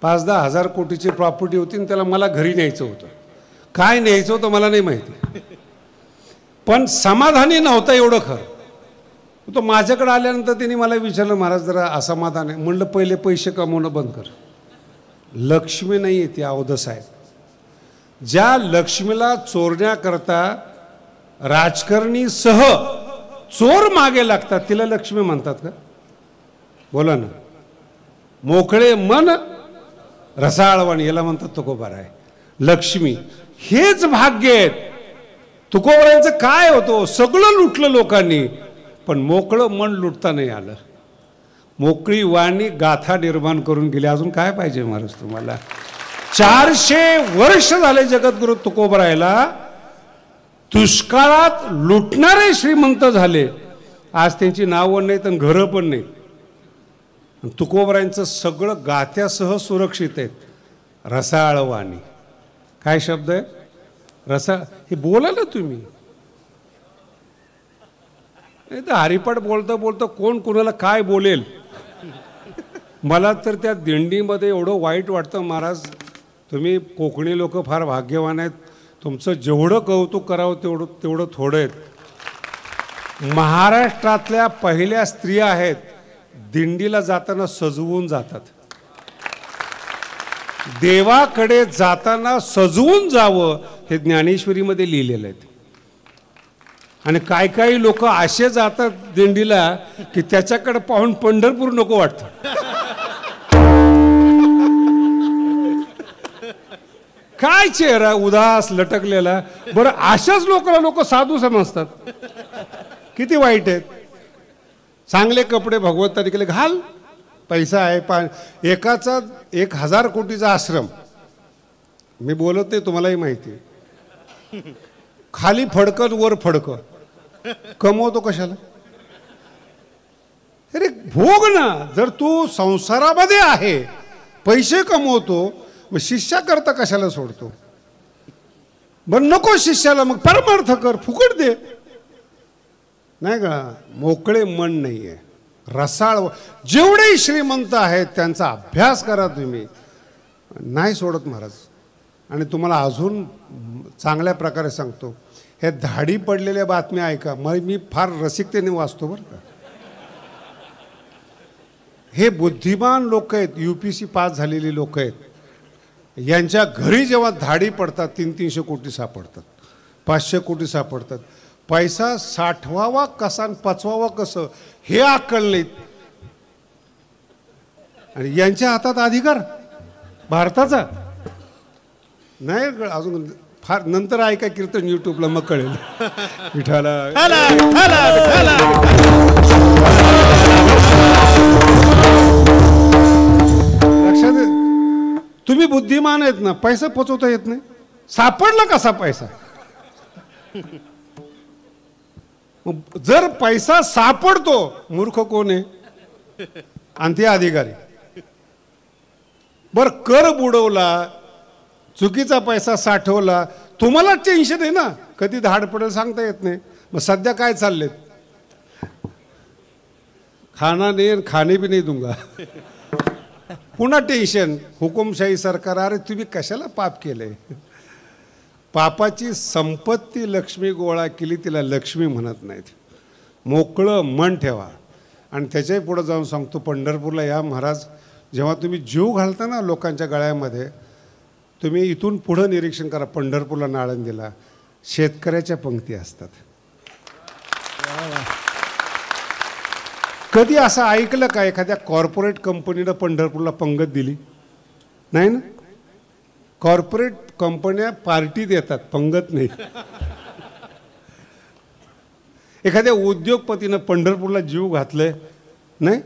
Speaker 2: 5-10 हजार कोटीची प्रॉपर्टी होती आणि त्याला मला घरी न्यायचं होतं. काय न्यायचं होतं मला नाही माहिती, पण समाधानी नव्हता एवढं खरं. तो माझ्याकडे आल्यानंतर त्यांनी मला विचारलं, महाराज जरा असमाधान आहे. म्हणलं पहिले पैसे कमवणं बंद कर. लक्ष्मी नाही आहे ती अवधस आहे. ज्या लक्ष्मीला चोरण्याकरता राजकारणी सह चोर मागे लागतात तिला लक्ष्मी म्हणतात का? बोला ना. मोकळे मन रसाळवाणी याला म्हणतात तुकोबाराय. लक्ष्मी हेच भाग्य आहेत. तुकोबारायांचं काय होतं, सगळं लुटलं लोकांनी पण मोकळं मन लुटता नाही आलं. मोकळी वाणी गाथा निर्माण करून गेली. अजून काय पाहिजे महाराज तुम्हाला? 400 वर्ष झाले जगद्गुरु तुकोबारायला. दुष्काळात लुटणारे श्रीमंत झाले. आज त्यांची नावं नाहीत आणि घरं पण नाहीत. तुकोबारायांचं सगळं गात्यासह सुरक्षित आहेत. रसाळ वाणी. काय शब्द आहे? रसाळ. हे बोला ना तुम्ही. नाही तर हरिपाठ बोलता बोलता कोण कोणाला काय बोलेल. मला तर त्या दिंडीमध्ये एवढं वाईट वाटतं महाराज. तुम्ही कोकणी लोक फार भाग्यवान आहेत. तुमचं जेवढं कौतुक करावं तेवढं थोडं आहेत. महाराष्ट्रातल्या पहिल्या स्त्रिया आहेत दिंडीला जाताना सजवून जातात. देवाकडे जाताना सजवून जावं हे ज्ञानेश्वरीमध्ये लिहिलेलं आहे. आणि काही काही लोक असे जातात दिंडीला की त्याच्याकडे पाहून पंढरपूर नको वाटतं. काय चेहरा उदास लटकलेला. बरं अशाच लोकांना लोक साधू समजतात. किती वाईट आहेत. चांगले कपडे भगवंताने केले घाल. पैसा आहे. एकाचा 1000 कोटीचा आश्रम. मी बोलत नाही तुम्हालाही माहिती. खाली फडकन वर फडकं. कमवतो कशाला? अरे भोग ना. जर तू संसारामध्ये आहे पैसे कमवतो मग शिष्याकरता कशाला सोडतो? बरं नको शिष्याला मग परमार्थ कर. फुकट दे. नाही का? मोकळे मन नाही आहे. रसाळ. जेवढे श्रीमंत आहेत त्यांचा अभ्यास करा तुम्ही. नाही सोडत महाराज. आणि तुम्हाला अजून चांगल्या प्रकारे सांगतो. हे धाडी पडलेल्या बातम्या ऐका. मग मी फार रसिकतेने वाचतो बरं का. हे बुद्धिमान लोक आहेत. UPSC पास झालेली लोक आहेत. यांच्या घरी जेव्हा धाडी पडतात 300-300 कोटी सापडतात. 500 कोटी सापडतात. पैसा साठवावा कसा आणि पचवावा कसं हे अक्कल नाहीत. आणि यांच्या हातात अधिकार भारताचा नाही. अजून फार नंतर ऐका कीर्तन YouTubeला मग कळेल. विठाला लक्षात. तुम्ही बुद्धिमान आहेत ना. पैसा पोचवता येत नाही. सापडला कसा पैसा? जर पैसा सापडतो मूर्ख कोण आहे? आणि ते अधिकारी. बर कर बुडवला चुकीचा पैसा साठवला तुम्हाला टेन्शन आहे ना. कधी धाड पडेल सांगता येत नाही. मग सध्या काय चाललेत? खाना नाही खाणे भी नाही दूंगा. पुन्हा टेन्शन. हुकुमशाही सरकार. अरे तुम्ही कशाला पाप केले? पापाची संपत्ती लक्ष्मी गोळा केली तिला लक्ष्मी म्हणत नाहीत. मोकळं मन ठेवा. आणि त्याच्याही पुढे जाऊन सांगतो पंढरपूरला या महाराज. जेव्हा तुम्ही जीव घालता ना लोकांच्या गळ्यामध्ये तुम्ही इथून पुढं निरीक्षण करा. पंढरपूरला नाळंदीला शेतकऱ्याच्या पंक्ती असतात. कधी असं ऐकलं का एखाद्या कॉर्पोरेट कंपनीनं पंढरपूरला पंगत दिली? नाही ना. कॉर्पोरेट कंपन्या पार्टी देतात पंगत नाही. एखाद्या उद्योगपतीनं पंढरपूरला जीव घातले नाही.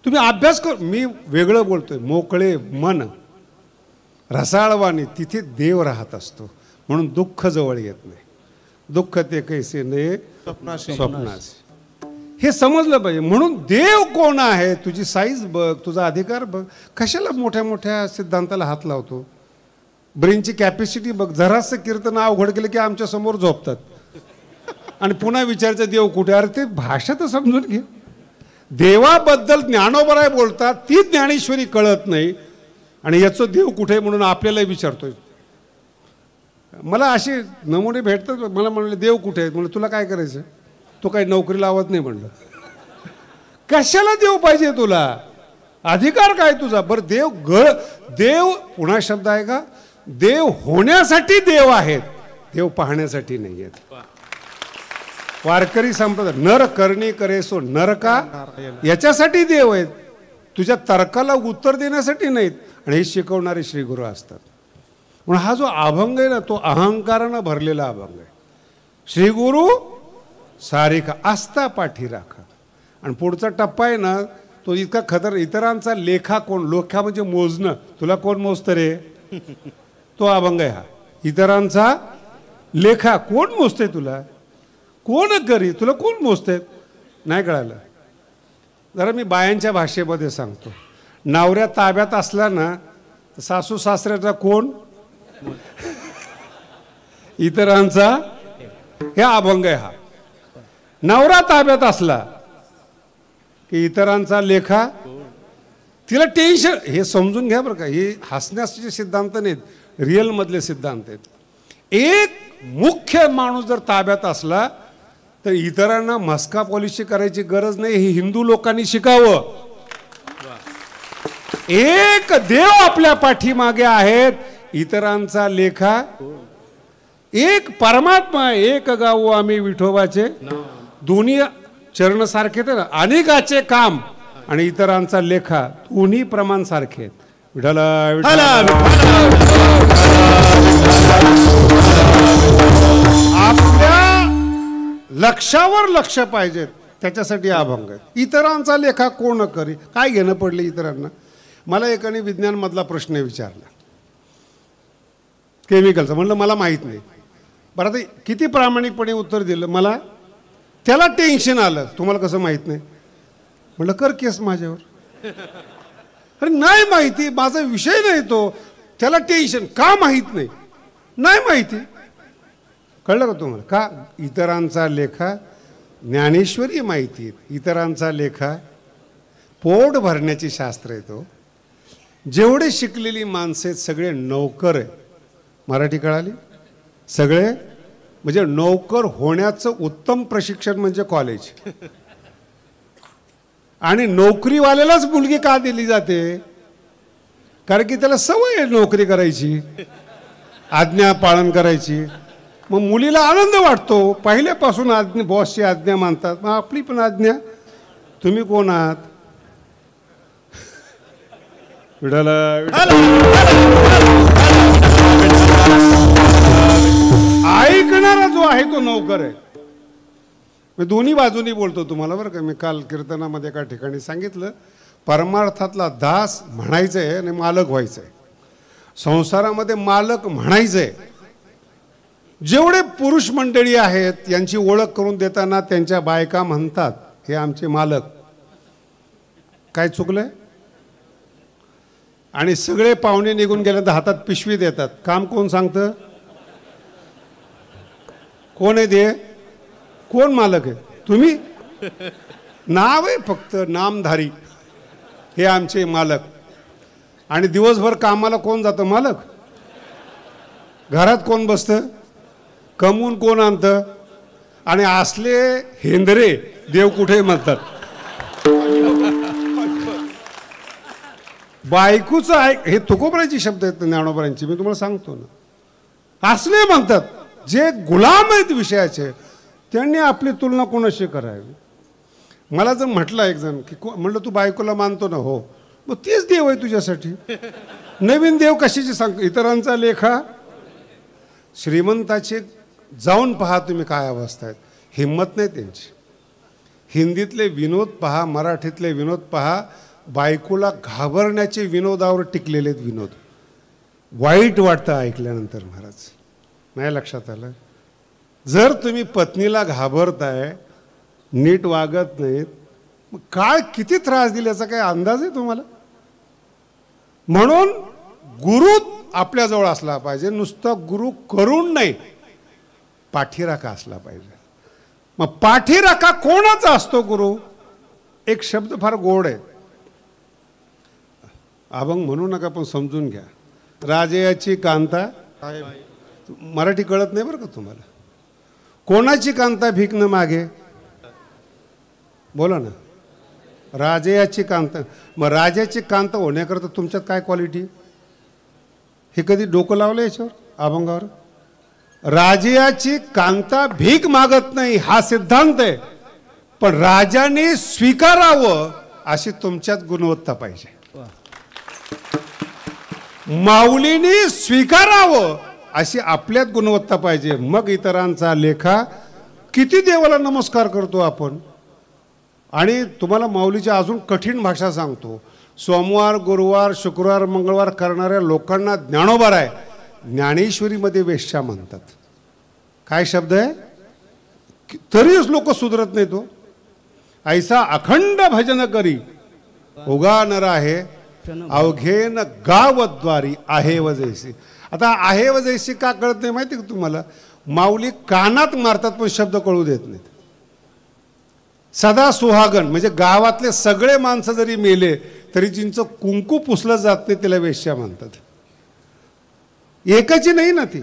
Speaker 2: तुम्ही अभ्यास कर. मी वेगळं बोलतोय. मोकळे मन रसाळवाणी तिथे देव राहत असतो. म्हणून दुःख जवळ येत नाही. दुःख ते कैसे ने स्वप्नास. हे समजलं पाहिजे. म्हणून देव कोण आहे तुझी साईज बघ. तुझा अधिकार बघ. कशाला मोठ्या मोठ्या सिद्धांताला हात लावतो? ब्रेनची कॅपॅसिटी बघ. जरासं कीर्तन अवघड केलं की आमच्या समोर झोपतात आणि पुन्हा विचारायचं देव कुठे? अरे ते भाषा तर समजून घे. देवाबद्दल ज्ञानोबराय बोलतात ती ज्ञानेश्वरी कळत नाही आणि याचं देव कुठे म्हणून आपल्याला विचारतोय. मला असे नमुने भेटतात. मला म्हणले देव कुठे आहेत? म्हणलं तुला काय करायचं? तो काही नोकरी लावत नाही म्हणलं. कशाला देव पाहिजे तुला? अधिकार काय तुझा? बरं देव पुन्हा शब्द आहे का? देव होण्यासाठी देव आहेत, देव पाहण्यासाठी नाही आहेत. वारकरी संप्रदाय नर करणी करे सो नरका, याच्यासाठी देव आहेत, तुझ्या तर्काला उत्तर देण्यासाठी नाहीत. आणि हे शिकवणारे श्री गुरु असतात. म्हणून हा जो अभंग आहे ना, तो अहंकारानं भरलेला अभंग आहे. श्री गुरु सारिका आस्था पाठी राखा. आणि पुढचा टप्पा आहे ना, तो इतका खतर. इतरांचा लेखा कोण? लोखा म्हणजे मोजणं. तुला कोण मोजतं रे? तो अभंग आहे हा. इतरांचा लेखा कोण मोजते? तुला कोण करी? तुला कोण मोजते? नाही कळालं? जरा मी बायांच्या भाषेमध्ये सांगतो. नवऱ्या ताब्यात असला ना, सासू सासऱ्याचा कोण? इतरांचा. हे अभंग आहे हा. नवरा ताब्यात असला की इतरांचा लेखा. तिला टेन्शन. हे समजून घ्या बरं का, हे हसण्याचे सिद्धांत नाहीत, रिअल मधले सिद्धांत आहेत. एक मुख्य माणूस जर ताब्यात असला तर इतरांना मस्का पॉलिशी करायची गरज नाही. हे हिंदू लोकांनी शिकावं. एक देव आपल्या पाठीमागे आहेत, इतरांचा लेखा. एक परमात्मा, एक गाऊ आम्ही विठोबाचे, दोन्ही चरण सारखे ना. अनेकाचे काम आणि इतरांचा लेखा, दोन्ही प्रमाण सारखे आहेत. विठ्ठला आपल्या लक्षावर लक्ष पाहिजे, त्याच्यासाठी अभंग आहे. इतरांचा लेखा कोण करी? काय घेणं पडले इतरांना? मला एकाने विज्ञान मधला प्रश्न विचारला, केमिकलचा. म्हणलं मला माहीत नाही. बरं, आता किती प्रामाणिकपणे उत्तर दिलं मला. त्याला टेन्शन आलं, तुम्हाला कसं माहीत नाही? म्हणलं कर केस माझ्यावर. अरे नाही माहिती, माझा विषय नाही तो. त्याला टेन्शन का? माहीत नाही. नाही माहिती. कळलं का तुम्हाला? का? इतरांचा लेखा. ज्ञानेश्वरी माहिती आहे. इतरांचा लेखा पोट भरण्याची शास्त्र आहे. तो जेवढे शिकलेली माणसे सगळे नौकर आहे. मराठी कळाली? सगळे म्हणजे नौकर होण्याचं उत्तम प्रशिक्षण म्हणजे कॉलेज. आणि नोकरीवाल्यालाच मुलगी का दिली जाते? कारण की त्याला सवय आहे नोकरी करायची, आज्ञा पालन करायची. मग मुलीला आनंद वाटतो. पहिल्यापासून आज्ञा, बॉसची आज्ञा मानतात. मग आपली पण आज्ञा. तुम्ही कोण आहात? ऐकणारा जो आहे तो नौकर आहे. मी दोन्ही बाजूनी बोलतो तुम्हाला बरं का. मी काल कीर्तनामध्ये एका ठिकाणी सांगितलं, परमार्थातला दास म्हणायचंय आणि मालक व्हायचंय. संसारामध्ये मालक म्हणायचंय. जेवढे पुरुष मंडळी आहेत यांची ओळख करून देताना त्यांच्या बायका म्हणतात हे आमचे मालक. काय चुकलंय? आणि सगळे पाहुणे निघून गेल्यानंतर हातात पिशवी देतात. काम कोण सांगतं? कोण आहे ते? कोण मालक आहे? तुम्ही. नाव आहे फक्त, नामधारी. हे आमचे मालक. आणि दिवसभर कामाला कोण जातं? मालक. घरात कोण बसतं? कमवून कोण आणतं? आणि असले हेंदरे देव कुठे म्हणतात. बायकोचं हे तुकोबराची शब्द आहेत ज्ञानोबरांची, मी तुम्हाला सांगतो ना. असले म्हणतात जे गुलाम आहेत विषयाचे, त्यांनी आपली तुलना कोणाशी करावी. मला जर म्हटलं एक जण की म्हटलं तू बायकोला मानतो ना? हो. मग तेच देव आहे तुझ्यासाठी. नवीन देव कशाची सांगतो? इतरांचा लेखा. श्रीमंताचे जाऊन पहा तुम्ही काय अवस्था आहेत. हिंमत नाही त्यांची. हिंदीतले विनोद पहा, मराठीतले विनोद पहा. बायकोला घाबरण्याचे विनोदावर टिकलेले विनोद. वाईट वाटतं ऐकल्यानंतर महाराज. नाही लक्षात आलं? जर तुम्ही पत्नीला घाबरताय, नीट वागत नाहीत, मग काय किती त्रास दिल्याचा काय अंदाज आहे तुम्हाला? म्हणून गुरु आपल्याजवळ असला पाहिजे. नुसता गुरु करून नाही, पाठीराखा असला पाहिजे. मग पाठीराखा कोणाचा असतो गुरु? एक शब्द फार गोड आहे, अभंग म्हणू नका पण समजून घ्या. राजयाची कांता. मराठी कळत नाही बरं का तुम्हाला. कोणाची कांता भीक न मागे? बोला ना. राजाची कांत. मग राजाची कांत होण्याकरता तुमच्यात काय क्वालिटी? हे कधी डोकं लावलं याच्यावर, अभंगावर? राजाची कांता भीक मागत नाही हा सिद्धांत आहे, पण राजाने स्वीकारावं अशी तुमच्यात गुणवत्ता पाहिजे. माऊलीने स्वीकारावं अशी आपल्यात गुणवत्ता पाहिजे. मग इतरांचा लेखा. किती देवाला नमस्कार करतो आपण. आणि तुम्हाला माऊलीची अजून कठीण भाषा सांगतो. सोमवार, गुरुवार, शुक्रवार, मंगळवार करणाऱ्या लोकांना ज्ञानोबा आहे, ज्ञानेश्वरीमध्ये वेश्या म्हणतात. काय शब्द आहे? तरीच लोक सुधरत नाही. तो ऐसा अखंड भजन करी उगा नर आहे अवघेन गावद्वारी आहे वजैसी. आता आहे वजैसी का कळत नाही माहिती का तुम्हाला? माऊली कानात मारतात पण शब्द कळू देत नाहीत. सदा सुहागन म्हणजे गावातले सगळे माणसं जरी मेले तरी जिंचं कुंकू पुसलं जात नाही त्याला वेश्या म्हणतात. एकाची नाही ना ती.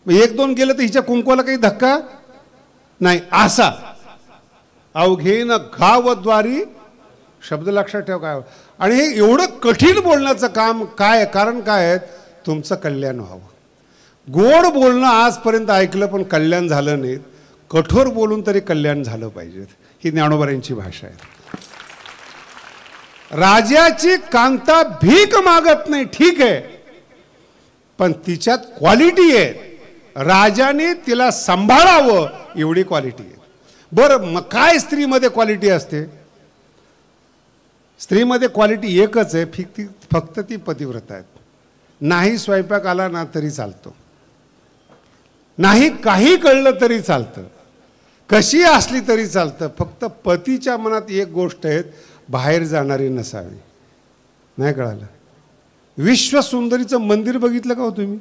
Speaker 2: एक दोन गेलं तर हिच्या कुंकवाला काही धक्का नाही. असा अवघेन गावद्वारी शब्द लक्षात ठेव काय. आणि हे एवढं कठीण बोलण्याचं काम काय? कारण काय आहे? तुमचं कल्याण व्हावं. गोड बोलणं आजपर्यंत ऐकलं पण कल्याण झालं नाही. कठोर बोलून तरी कल्याण झालं पाहिजे. ही ज्ञानोबांची भाषा आहे. राजाची कांता भीक मागत नाही, ठीक आहे, पण तिच्यात क्वालिटी आहे. राजाने तिला सांभाळावं एवढी क्वालिटी आहे. बरं, मग काय स्त्रीमध्ये क्वालिटी असते? स्त्रीमध्ये क्वालिटी एकच आहे, फक्त ती पतिव्रता आहे. नाही स्वयंपाक आला ना तरी चालतो, नाही काही कळलं तरी चालतं, कशी असली तरी चालतं. फक्त पतीच्या मनात एक गोष्ट आहे, बाहेर जाणारी नसावी. नाही कळालं? विश्वसुंदरीचं मंदिर बघितलं का हो तुम्ही?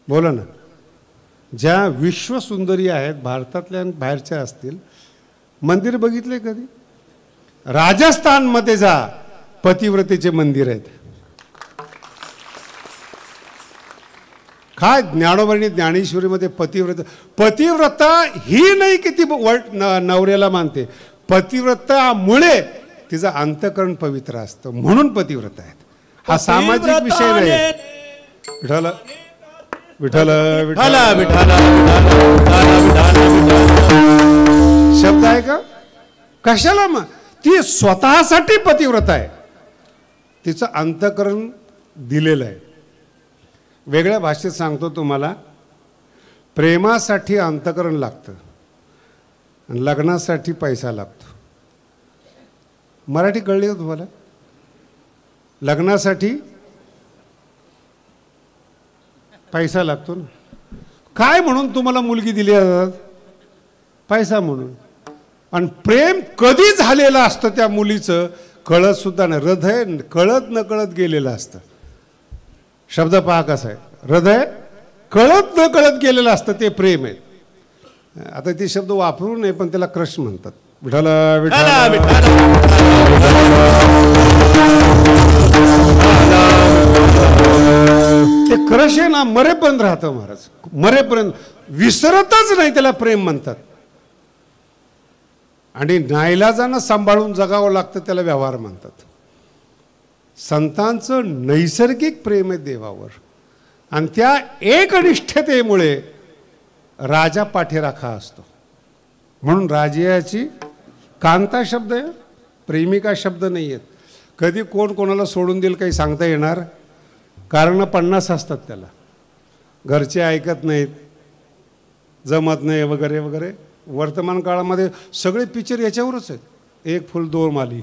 Speaker 2: बोला ना. ज्या विश्वसुंदरी आहेत भारतातल्या आणि बाहेरच्या असतील, मंदिर बघितले कधी? राजस्थानमध्ये जा, पतिव्रतेचे मंदिर आहेत. काय ज्ञानोबांनी ज्ञानेश्वरीमध्ये पतिव्रता ही नाही की ती नवऱ्याला मानते. पतिव्रतामुळे तिचं अंतःकरण पवित्र असतं म्हणून पतिव्रता आहेत. हा सामाजिक विषय नाही. विठ्ठल विठ्ठल विठ्ठल विठ्ठल शब्द आहे का? कशाला? मग ती स्वतःसाठी पतिव्रता आहे, तिचं अंतःकरण दिलेलं आहे. वेगळ्या भाषेत सांगतो तुम्हाला, प्रेमासाठी अंतःकरण लागतं आणि लग्नासाठी पैसा लागतो. मराठी कळली हो तुम्हाला? लग्नासाठी पैसा लागतो ना. काय म्हणून तुम्हाला मुलगी दिली जातात? पैसा म्हणून. आणि प्रेम कधी झालेलं असतं त्या मुलीचं कळत सुद्धा नाही. हृदय कळत न कळत गेलेलं असतं. शब्द पहा कसा आहे. हृदय कळत न कळत गेलेलं असतं, ते प्रेम आहे. आता ते शब्द वापरू नये पण त्याला क्रश म्हणतात. विठ्ठल विठ्ठल ते क्रश आहे ना, मरेपर्यंत राहतं महाराज. मरेपर्यंत विसरतच नाही, त्याला प्रेम म्हणतात. आणि नाईलाजानं सांभाळून जगावं लागतं, त्याला व्यवहार म्हणतात. संतांचं नैसर्गिक प्रेम आहे देवावर, आणि त्या एकनिष्ठतेमुळे राजा पाठीराखा असतो. म्हणून राजाची कांता शब्द आहे, प्रेमिका शब्द नाही आहेत. कधी कोण कोणाला सोडून देईल काही सांगता येणार? कारण 50 असतात त्याला. घरचे ऐकत नाहीत, जमत नाही वगैरे वगैरे. वर्तमान काळामध्ये सगळे पिक्चर याच्यावरच आहेत, एक फुल दोन माली.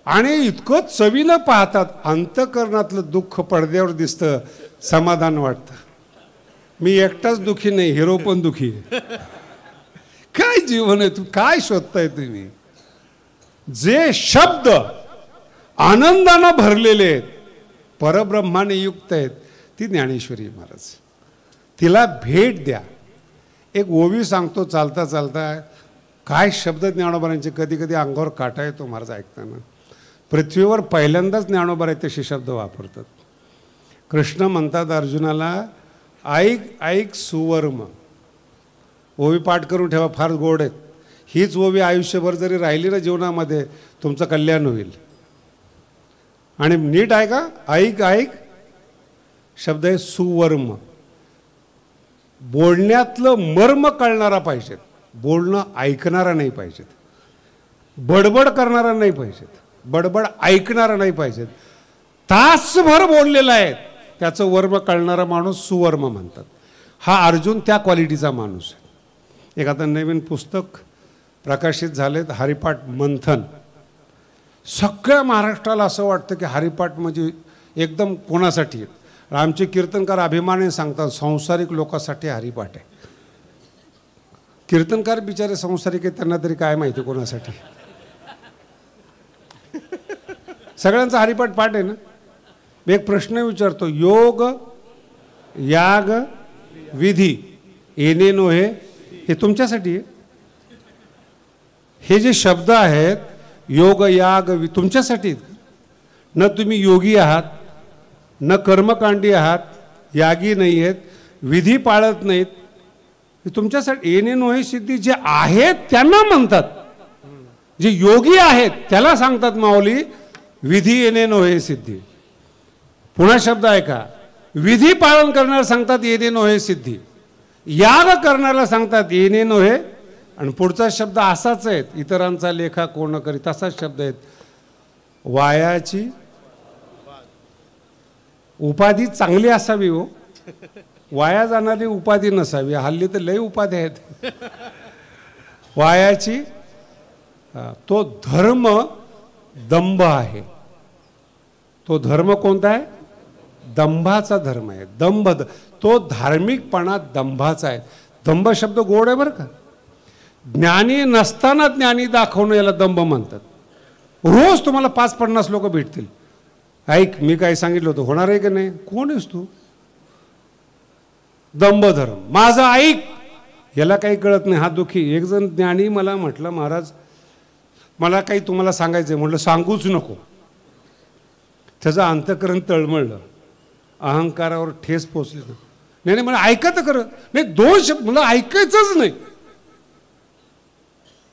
Speaker 2: आणि इतकं चवीनं पाहतात, अंतःकरणातलं दुःख पडद्यावर दिसतं, समाधान वाटतं. मी एकटाच दुखी नाही, हिरो पण दुखी आहे. काय जीवन आहे? तू काय शोधताय तुम्ही? जे शब्द आनंदानं भरलेले आहेत, परब्रह्माने युक्त आहेत, ती ज्ञानेश्वरी महाराज. तिला भेट द्या. एक ओवी सांगतो चालता चालता, काय शब्द ज्ञानोबांचे, कधी कधी अंगावर काटा येतो महाराज ऐकताना. पृथ्वीवर पहिल्यांदाच ज्ञानोबा तसे शब्द वापरतात. कृष्ण म्हणतात अर्जुनाला, ऐक ऐक सुवर्म. ओवी पाठ करून ठेवा, फार गोड आहेत. हीच ओवी आयुष्यभर जरी राहिली ना जीवनामध्ये तुमचं कल्याण होईल. आणि नीट आहे का, ऐक ऐक शब्द आहे सुवर्म. बोलण्यातलं मर्म कळणारा पाहिजेत, बोलणं ऐकणारा नाही पाहिजेत, बडबड करणारा नाही पाहिजेत, बडबड ऐकणारा नाही पाहिजेत. तासभर बोललेला आहे त्याचं वर्म कळणारा माणूस सुवर्म म्हणतात. हा अर्जुन त्या क्वालिटीचा माणूस आहे. एक आता नवीन पुस्तक प्रकाशित झालेत, हरिपाठ मंथन. सगळ्या महाराष्ट्राला असं वाटतं की हरिपाठ म्हणजे एकदम कोणासाठी आहेत. आमचे कीर्तनकार अभिमानाने सांगतात संसारिक लोकांसाठी हरिपाठ आहे. कीर्तनकार बिचारे संसारिक आहेत, त्यांना तरी काय माहिती कोणासाठी. सगळ्यांचा हरिपाठ पाठ आहे ना. मी एक प्रश्न विचारतो, योग याग विधी येणे नोहे हे तुमच्यासाठी आहे. हे जे शब्द आहेत योग याग तुमच्यासाठी न. तुम्ही योगी आहात, न कर्मकांडी आहात, यागी नाही आहेत, विधी पाळत नाहीत. हे तुमच्यासाठी येणे नोहे सिद्धी. जे आहेत त्यांना म्हणतात, जे योगी आहेत त्याला सांगतात माऊली विधी येणे नोहे सिद्धी. पुन्हा शब्द आहे का, विधी पालन करणारा सांगतात येणे नोहे सिद्धी, याग करणारा सांगतात येणे नोहे. आणि पुढचा शब्द असाच आहे, इतरांचा लेखा कोण करी, तसाच शब्द आहेत. वायाची उपाधी चांगली असावी हो, वाया जाणारी उपाधी नसावी. हल्ली तर लय उपाधी आहेत. वायाची तो धर्म दंभ आहे. तो धर्म कोणता आहे, दंभाचा धर्म आहे. दंभ तो धार्मिकपणा दंभाचा आहे. दंभ शब्द गोड आहे बरं का. ज्ञानी नसताना ज्ञानी दाखवणं याला दंभ म्हणतात. रोज तुम्हाला 50-50 लोक भेटतील. ऐक मी काय सांगितलं होतं होणार आहे की नाही, कोण आहेस तू, दंभ धर्म माझा ऐक, याला काही कळत नाही. हा दुखी. एक जण ज्ञानी मला म्हटलं महाराज मला काही तुम्हाला सांगायचं आहे. म्हटलं सांगूच नको. त्याचं अंतःकरण तळमळलं, अहंकारावर ठेस पोचली. नाही नाही मला ऐकत खरं नाही, 2 शब्द मला ऐकायचंच नाही.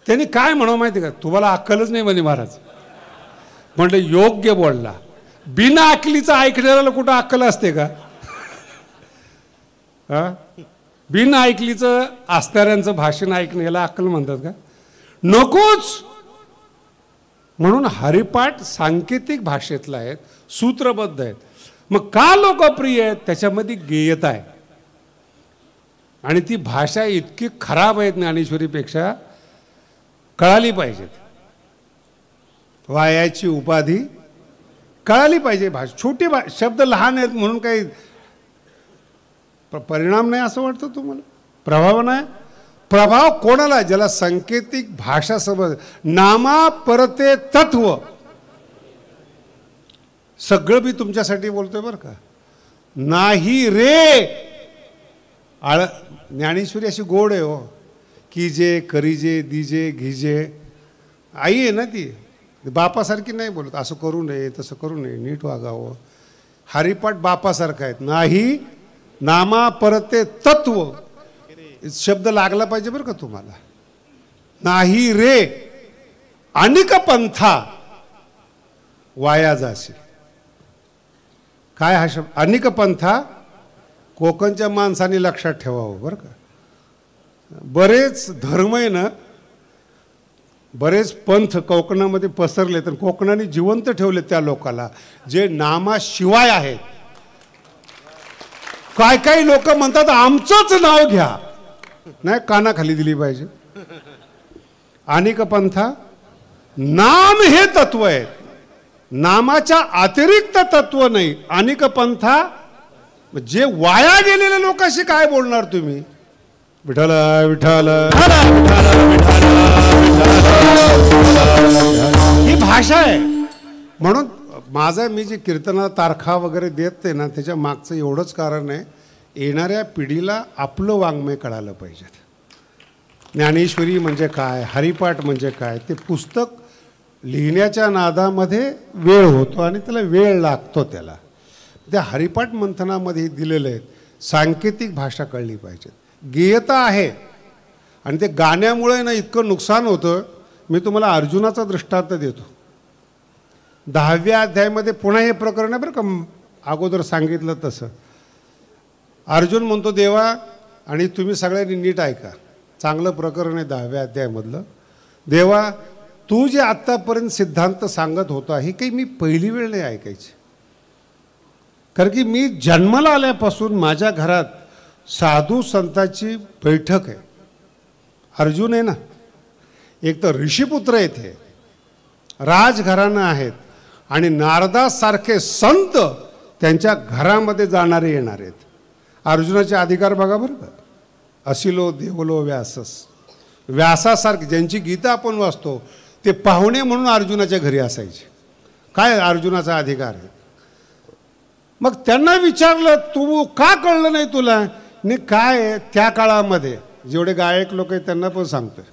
Speaker 2: त्यांनी काय म्हणावं माहिती का, तुम्हाला अक्कलच नाही म्हणे महाराज. म्हटलं योग्य बोलला. बिना अकलीचं ऐकणाऱ्याला कुठं अक्कल असते का. हा, बिना ऐकलीचं असणाऱ्यांचं भाषण ऐकणं याला अक्कल म्हणतात का, नकोच. म्हणून हरिपाठ सांकेतिक भाषेतला आहेत, सूत्रबद्ध आहेत. मग का लोकप्रिय आहेत, त्याच्यामध्ये गेयता आहे. आणि ती भाषा इतकी खराब आहे ज्ञानेश्वरीपेक्षा, कळाली पाहिजेत. वायाची उपाधी कळाली पाहिजे. भाषा छोटी शब्द लहान आहेत म्हणून काही परिणाम नाही असं वाटतं तुम्हाला, प्रभाव नाही. प्रभाव कोणाला, ज्याला सांकेतिक भाषा समज. नामा परते तत्व सगळं मी तुमच्यासाठी बोलतोय बरं का. नाही रे ज्ञानेश्वरी अशी गोड आहे हो. कीजे करीजे दीजे घिजे. आई आहे ना ती, बापासारखी नाही बोलत. असं करू नये तसं करू नये, नीट वागावं. हरिपाठ बापासारखा आहेत. नाही नामा परते तत्व शब्द लागला पाहिजे बरं का तुम्हाला. नाही रे अनिक पंथा वाया जाशी. काय हा शब्द अनिक पंथा, कोकणच्या माणसाने लक्षात ठेवावं बरं का. बरेच धर्म आहे ना, बरेच पंथ कोकणामध्ये पसरले, तर कोकणाने जिवंत ठेवले त्या लोकाला जे नामाशिवाय आहेत. काय काही लोक म्हणतात आमचंच नाव घ्या, नाही कानाखाली दिली पाहिजे. अनेक पंथा नाम हे तत्व आहे, नामाच्या अतिरिक्त तत्व नाही. अनेक पंथा जे वाया गेलेल्या लोकांशी काय बोलणार तुम्ही. विठ्ठल विठ्ठल ही भाषा आहे. म्हणून माझा मी जे कीर्तनाला तारखा वगैरे देते ना, त्याच्या मागचं एवढंच कारण आहे, येणाऱ्या पिढीला आपलं वाङ्मय कळालं पाहिजे. ज्ञानेश्वरी म्हणजे काय, हरिपाठ म्हणजे काय, ते पुस्तक लिहिण्याच्या नादामध्ये वेळ होतो आणि त्याला वेळ लागतो. त्याला त्या हरिपाठ मंथनामध्ये दिलेलं आहे. सांकेतिक भाषा कळली पाहिजे, गेयता आहे. आणि ते गाण्यामुळे ना इतकं नुकसान होतं. मी तुम्हाला अर्जुनाचा दृष्टांत देतो. 10व्या अध्यायामध्ये पुन्हा हे प्रकरण आहे बरं का, अगोदर सांगितलं तसं. अर्जुन म्हणतो देवा, आणि तुम्ही सगळ्यांनी नीट ऐका, चांगलं प्रकरण आहे 10व्या अध्यायामधलं. देवा, तू जे आत्तापर्यंत सिद्धांत सांगत होता हे काही मी पहिली वेळ नाही ऐकायची. कारण की मी जन्माला आल्यापासून माझ्या घरात साधू संतांची बैठक आहे. अर्जुन आहे ना, एक तर ऋषीपुत्र आहेत, हे राजघराणं आहेत, आणि नारदासारखे संत त्यांच्या घरामध्ये जाणारे येणार आहेत. अर्जुनाचे अधिकार बघा बरं का. असिलो देवलो व्यासस, व्यासासारखे ज्यांची गीता आपण वाचतो ते पाहुणे म्हणून अर्जुनाच्या घरी असायचे. काय अर्जुनाचा अधिकार आहे. मग त्यांना विचारलं, तू का कळलं नाही तुला. नाही काय त्या काळामध्ये जेवढे गायक लोक आहेत त्यांना पण सांगतोय,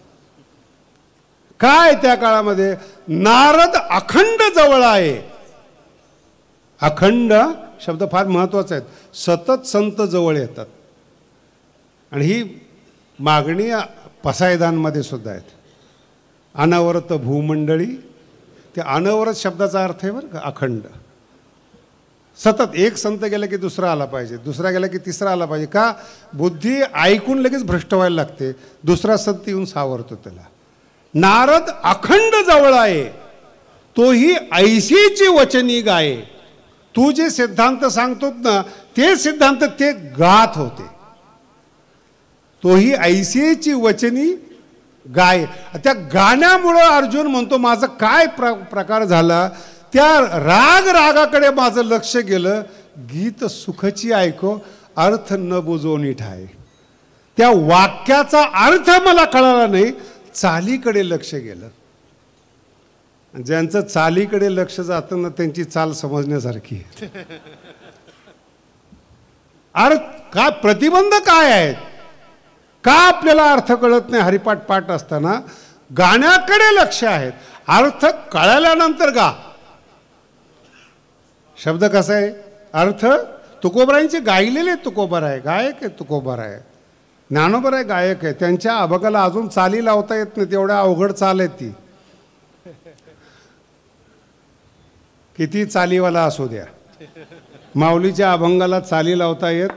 Speaker 2: काय त्या काळामध्ये नारद अखंड जवळ आहे. अखंड शब्द फार महत्त्वाचा आहे. सतत संत जवळ येतात, आणि ही मागणी पसायदानमध्ये सुद्धा आहेत. अनवरत भूमंडळी, ते अनवरत शब्दाचा अर्थ आहे बरं का, अखंड. सतत एक संत गेला की दुसरा आला पाहिजे, दुसरा गेला की तिसरा आला पाहिजे. का, बुद्धी ऐकून लगेच भ्रष्ट व्हायला लागते, दुसरा संत येऊन सावरतो त्याला. नारद अखंड जवळ आहे, तोही ऐशीची वचनी गाये. तू जे सिद्धांत सांगतोत ना ते सिद्धांत ते गात होते. तोही ऐशीची वचनी गाय. त्या गाण्यामुळं अर्जुन म्हणतो माझं काय प्रकार झाला. त्या रागाकडे माझं लक्ष गेलं. गीत सुखची ऐको, अर्थ न बुजवणी ठाय. त्या वाक्याचा अर्थ मला कळाला नाही, चालीकडे लक्ष गेलं. ज्यांचं चालीकडे लक्ष जातं ना त्यांची चाल समजण्यासारखी आहे. अर्थ काय, प्रतिबंध काय आहेत, का आपल्याला अर्थ कळत नाही. हरिपाठ पाठ असताना गाण्याकडे लक्ष आहेत, अर्थ कळल्यानंतर गा. शब्द कसा आहे, अर्थ. तुकोबारांचे गायलेले तुकोबार आहे, गायक आहे तुकोबार आहे, ज्ञानोबर आहे गायक आहे. त्यांच्या अभंगाला अजून चाली लावता येत नाही, तेवढ्या अवघड चाल आहे ती. किती चालीवाला असू द्या, माऊलीच्या अभंगाला चाली लावता येत.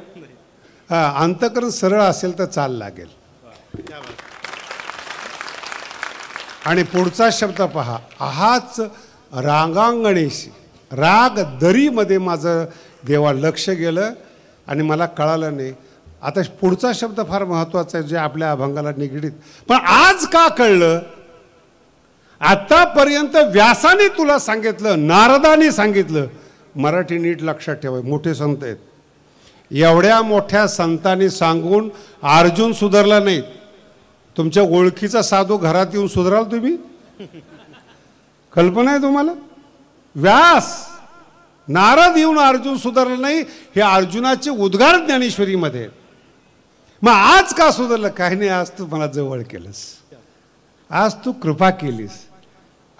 Speaker 2: अंतकरण सरळ असेल तर चाल लागेल. आणि पुढचा शब्द पहा, आहाच रागांगणेशी. राग दरीमध्ये माझं देवा लक्ष गेलं आणि मला कळालं नाही. आता पुढचा शब्द फार महत्त्वाचा आहे जे आपल्या अभंगाला निगडीत. पण आज का कळलं. आतापर्यंत व्यासाने तुला सांगितलं, नारदाने सांगितलं. मराठी नीट लक्षात ठेवा, मोठे संत आहेत. एवढ्या मोठ्या संतांनी सांगून अर्जुन सुधारला नाही. तुमच्या ओळखीचा साधू घरात येऊन सुधाराल तुम्ही. कल्पना आहे तुम्हाला. व्यास नारद येऊन अर्जुन सुधारला नाही. हे अर्जुनाचे उद्गार ज्ञानेश्वरीमध्ये. मग आज का सुधारलं. काही नाही, आज तू मला जवळ केलंस, आज तू कृपा केलीस,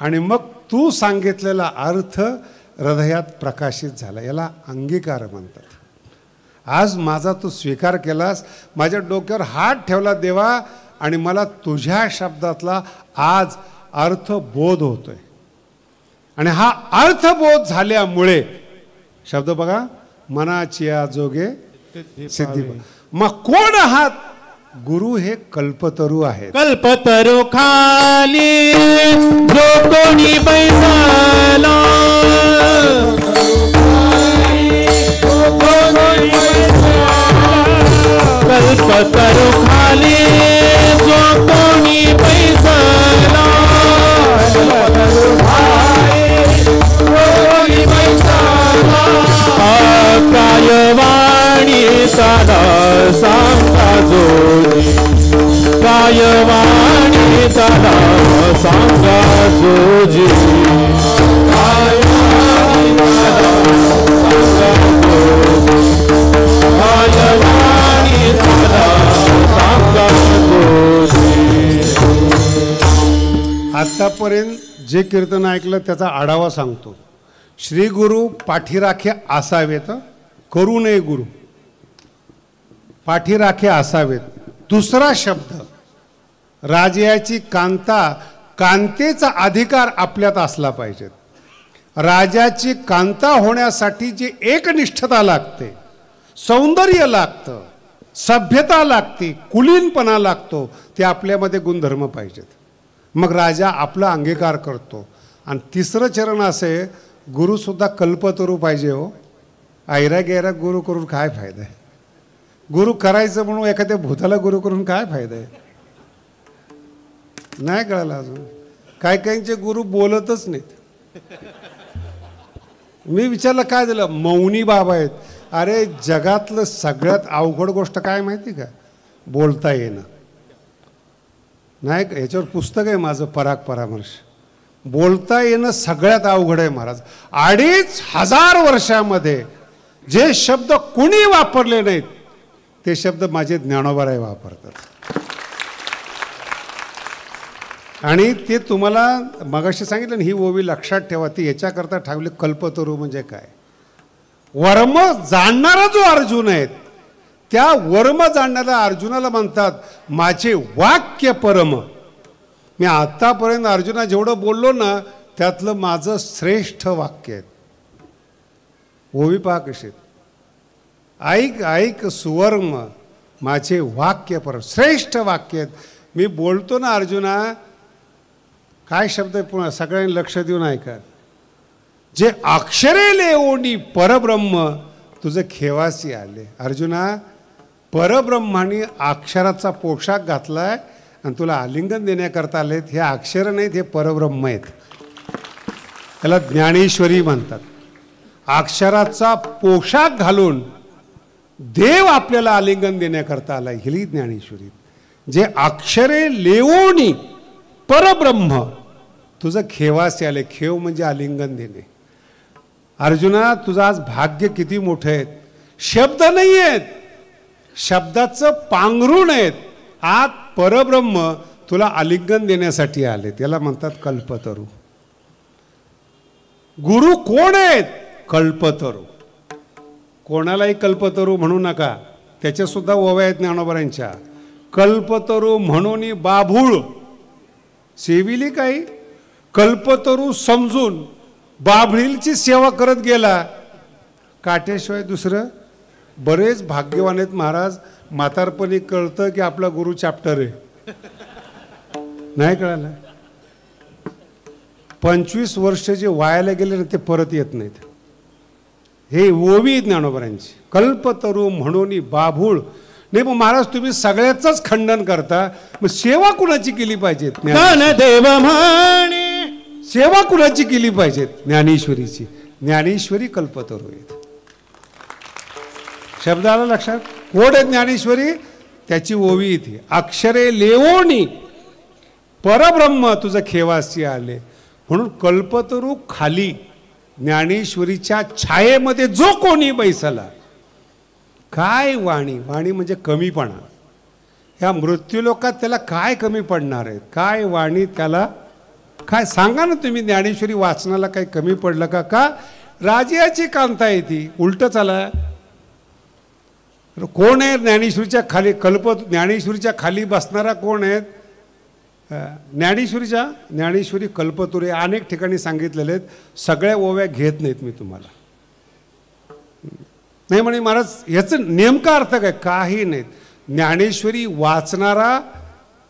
Speaker 2: आणि मग तू सांगितलेला अर्थ हृदयात प्रकाशित झाला. याला अंगीकार म्हणतात. आज माझा तू स्वीकार केलास, माझ्या डोक्यावर हात ठेवला देवा, आणि मला तुझ्या शब्दातला आज अर्थबोध होतोय. आणि हा अर्थबोध झाल्यामुळे शब्द बघा, मनाची जोगे सिद्धी. मग कोण आहात. गुरु हे कल्पतरू आहेत.
Speaker 1: कल्पतरू खाली जो कोणी बैसला, कल्पतरू खाली जो कोणी बैसला, कायवाणी साधा सांगा जोजी, कायवाणी साधा सांगा जोजी, कायवाणी साधा सांगा जोजी, कायवाणी साधा सांगा जोजी.
Speaker 2: आतापर्यंत जे कीर्तन ऐकलं त्याचा आढावा सांगतो. श्री गुरु पाठीराखे असावेत, करू नये गुरु. पाठीराखे असावेत. दुसरा शब्द राजाची कांता, कांतेचा अधिकार आपल्यात असला पाहिजे. राजाची कांता होण्यासाठी जे एकनिष्ठता लागते, सौंदर्य लागतं, सभ्यता लागते, कुलीनपणा लागतो, ते आपल्यामध्ये गुणधर्म पाहिजेत. मग राजा आपला अंगीकार करतो. आणि तिसरं चरण असे, गुरुसुद्धा कल्पतरू पाहिजे. हो, आयरा गेरा गुरु करून काय फायदा आहे? गुरु करायचं म्हणून एखाद्या भूताला गुरु करून काय फायदा आहे? नाही कळालं अजून. काही काहींचे गुरु बोलतच नाहीत. मी विचारलं काय झालं? मौनी बाबा आहेत. अरे जगातलं सगळ्यात अवघड गोष्ट काय माहिती का? बोलता येणं. नाही का, याच्यावर पुस्तक आहे माझं, पराग परामर्श. बोलता येणं सगळ्यात अवघड आहे महाराज. 2500 वर्षामध्ये जे शब्द कुणी वापरले नाहीत ते शब्द माझे ज्ञानोबाराय वापरतात. आणि ते तुम्हाला मगाशी सांगितलं ना, ही ओवी लक्षात ठेवा. ती याच्याकरता ठेवली. कल्पतरू म्हणजे काय? वर्म जाणणारा जो अर्जुन आहे, त्या वर्म जाणणाऱ्या अर्जुनाला म्हणतात माझे वाक्य परम. मी आतापर्यंत अर्जुना जेवढं बोललो ना, त्यातलं माझं श्रेष्ठ वाक्य आहे. ओवी पहा कशी. ऐक ऐक सुवर्म माझे वाक्य परम, श्रेष्ठ वाक्य आहेत. मी बोलतो ना अर्जुना, काय शब्द आहे पुन्हा सगळ्यांनी लक्ष देऊन ऐका. जे अक्षरे लेओनी परब्रह्म तुझं खेवासी आले. अर्जुना, परब्रह्माने अक्षराचा पोशाख घातलाय आणि तुला आलिंगन देण्याकरता आलेत. हे अक्षर नाहीत, हे परब्रह्म आहेत. त्याला ज्ञानेश्वरी म्हणतात. अक्षराचा पोशाख घालून देव आपल्याला आलिंगन देण्याकरता आलाय, ही ज्ञानेश्वरी. जे अक्षरे लेओनी परब्रह्म तुझं खेवासे आले. खेव म्हणजे आलिंगन देणे. अर्जुना, तुझं आज भाग्य किती मोठं आहे. शब्द नाही आहेत, शब्दाचं पांघरूण आहेत. आत परब्रह्म तुला आलिंगन देण्यासाठी आले. त्याला म्हणतात कल्पतरू. गुरु कोण आहेत? कल्पतरू. कोणालाही कल्पतरू म्हणू नका. त्याच्या सुद्धा ओव्या आहेत ज्ञानोबरांच्या. कल्पतरू म्हणून बाभूळ सेविली काही. कल्पतरू समजून बाभळीची सेवा करत गेला. काट्याशिवाय दुसरं. बरेच भाग्यवान आहेत महाराज. म्हातारपणी कळतं की आपला गुरु चॅप्टर आहे. नाही कळालं. 25 वर्ष जे वायाला गेले ना, ते परत येत नाहीत. हे ओवी ज्ञानोबरांची. कल्पतरू म्हणून बाभूळ. नाही मग महाराज तुम्ही सगळ्याच खंडन करता, मग सेवा कुणाची केली पाहिजे?
Speaker 1: ज्ञानदेव म्हणे.
Speaker 2: सेवा कुणाची केली पाहिजे? ज्ञानेश्वरीची. ज्ञानेश्वरी कल्पतरू आहेत. शब्द आला लक्षात? कोण आहे ज्ञानेश्वरी? त्याची ओवी इथे. अक्षरे लेओनी परब्रह्म तुझं खेवासी आले. म्हणून कल्पतरू खाली ज्ञानेश्वरीच्या छायेमध्ये जो कोणी बैसला. काय वाणी? वाणी म्हणजे कमीपणा. ह्या मृत्यूलोकात त्याला काय कमी पडणार आहे? काय वाणी त्याला काय? सांगा ना तुम्ही. ज्ञानेश्वरी वाचनाला काही कमी पडलं का? का राजाची कांता आहे ती. उलट चाला. कोण आहे ज्ञानेश्वरीच्या खाली? ज्ञानेश्वरीच्या खाली बसणारा कोण आहेत? ज्ञानेश्वरी कल्पतरू. अनेक ठिकाणी सांगितलेले आहेत. सगळ्या ओव्या घेत नाहीत मी तुम्हाला. नाही म्हणे महाराज याचं नेमका अर्थ काय? काही नाहीत. ज्ञानेश्वरी वाचणारा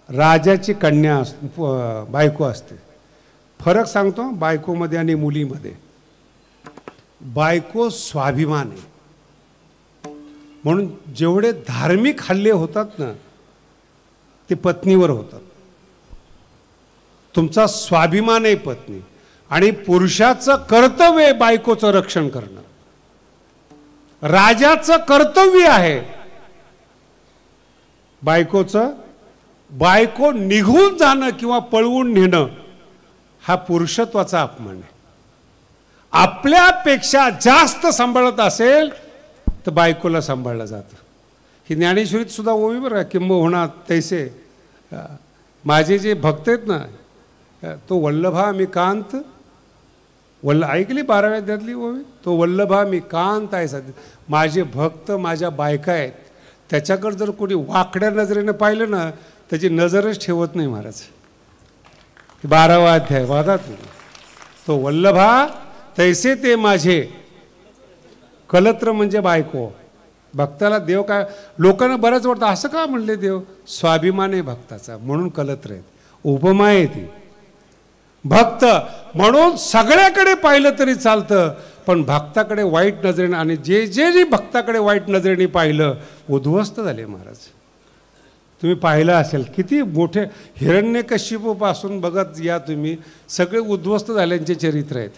Speaker 2: राजाची कन्या बायको असते. फरक सांगतो बायकोमध्ये आणि मुलीमध्ये. बायको स्वाभिमान आहे. म्हणून जेवढे धार्मिक हल्ले होतात ना, ते पत्नीवर होतात. तुमचा स्वाभिमान आहे पत्नी. आणि पुरुषाचं कर्तव्य आहे बायकोचं रक्षण करणं. राजाचं कर्तव्य आहे बायकोचं. बायको निघून जाणं किंवा पळवून नेणं हा पुरुषत्वाचा अपमान आहे. आपल्यापेक्षा जास्त सांभाळत असेल तर बायकोला सांभाळलं जातं. ही ज्ञानेश्वरीत सुद्धा ओवी बरं. किंबहुना तैसे माझे जे भक्त आहेत ना, तो वल्लभा मी कांत. ऐकली 12व्या अध्यायातली ओवी. तो वल्लभा मी कांत आहे. सध्या माझे भक्त माझ्या बायका आहेत. त्याच्याकडे जर कोणी वाकड्या नजरेनं पाहिलं ना, त्याची नजरच ठेवत नाही महाराज. 12वा अध्याय वादा तो वल्लभा तैसे ते माझे. कलत्र म्हणजे बायको. भक्ताला देव काय, लोकांना बरंच वाटतं असं का म्हणले देव, स्वाभिमान आहे भक्ताचा म्हणून कलत्र आहेत. उपमा आहे ती. भक्त म्हणून सगळ्याकडे पाहिलं तरी चालतं, पण भक्ताकडे वाईट नजरेने, आणि जे भक्ताकडे वाईट नजरेने पाहिलं उद्ध्वस्त झाले महाराज. तुम्ही पाहिलं असेल किती मोठे हिरण्यकशिपूपासून बघत या तुम्ही, सगळे उद्ध्वस्त झाल्यांचे चरित्र आहेत.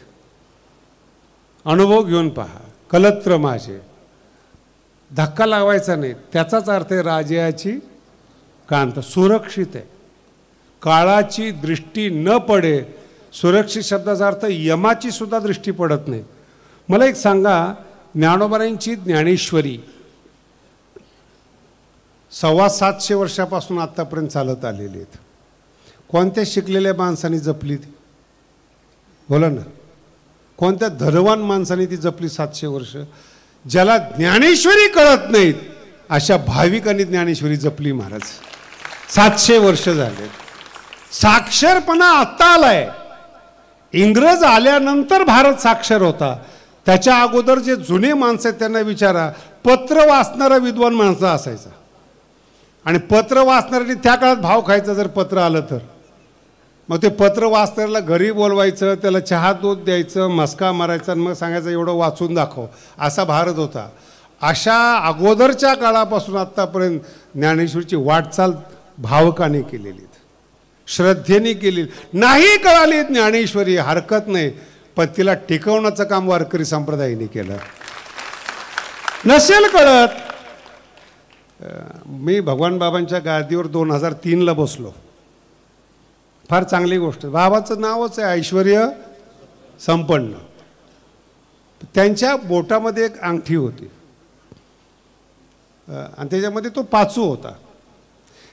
Speaker 2: अनुभव घेऊन पहा. कलत्र माझे, धक्का लावायचा नाही, त्याचाच अर्थ आहे राजाची कांत. सुरक्षित आहे, काळाची दृष्टी न पडे. सुरक्षित शब्दाचा अर्थ यमाची सुद्धा दृष्टी पडत नाही. मला एक सांगा, ज्ञानोबांची ज्ञानेश्वरी 750 वर्षापासून आत्तापर्यंत चालत आलेली आहेत. कोणत्या शिकलेल्या माणसांनी जपली ती? बोला ना. कोणत्या धनवान माणसांनी ती जपली 700 वर्ष? ज्याला ज्ञानेश्वरी कळत नाहीत अशा भाविकांनी ज्ञानेश्वरी जपली महाराज. 700 वर्ष झाले. साक्षरपणा आत्ता आलाय. इंग्रज आल्यानंतर भारत साक्षर होता. त्याच्या अगोदर जे जुने माणसं आहेत त्यांना विचारा, पत्र वाचणारा विद्वान माणसं असायचा. आणि पत्र वाचणाऱ्यांनी त्या काळात भाव खायचा जर पत्र आलं तर. मग ते पत्र वाचणाऱ्याला घरी बोलवायचं, त्याला चहा दूध द्यायचं, मस्का मारायचा, आणि मग सांगायचं एवढं वाचून दाखव. असा भारत होता. अशा अगोदरच्या काळापासून आत्तापर्यंत ज्ञानेश्वरीची वाटचाल भावकाने केलेली, श्रद्धेने केलेली. नाही कळाली ज्ञानेश्वरी हरकत नाही, पण तिला टिकवण्याचं काम वारकरी संप्रदायाने केलं. नसेल कळत. मी भगवान बाबांच्या गादीवर 2003ला बसलो. फार चांगली गोष्ट. बाबाचं नावच आहे ऐश्वर्य संपन्न. त्यांच्या बोटामध्ये एक अंगठी होती आणि त्याच्यामध्ये तो पाचू होता.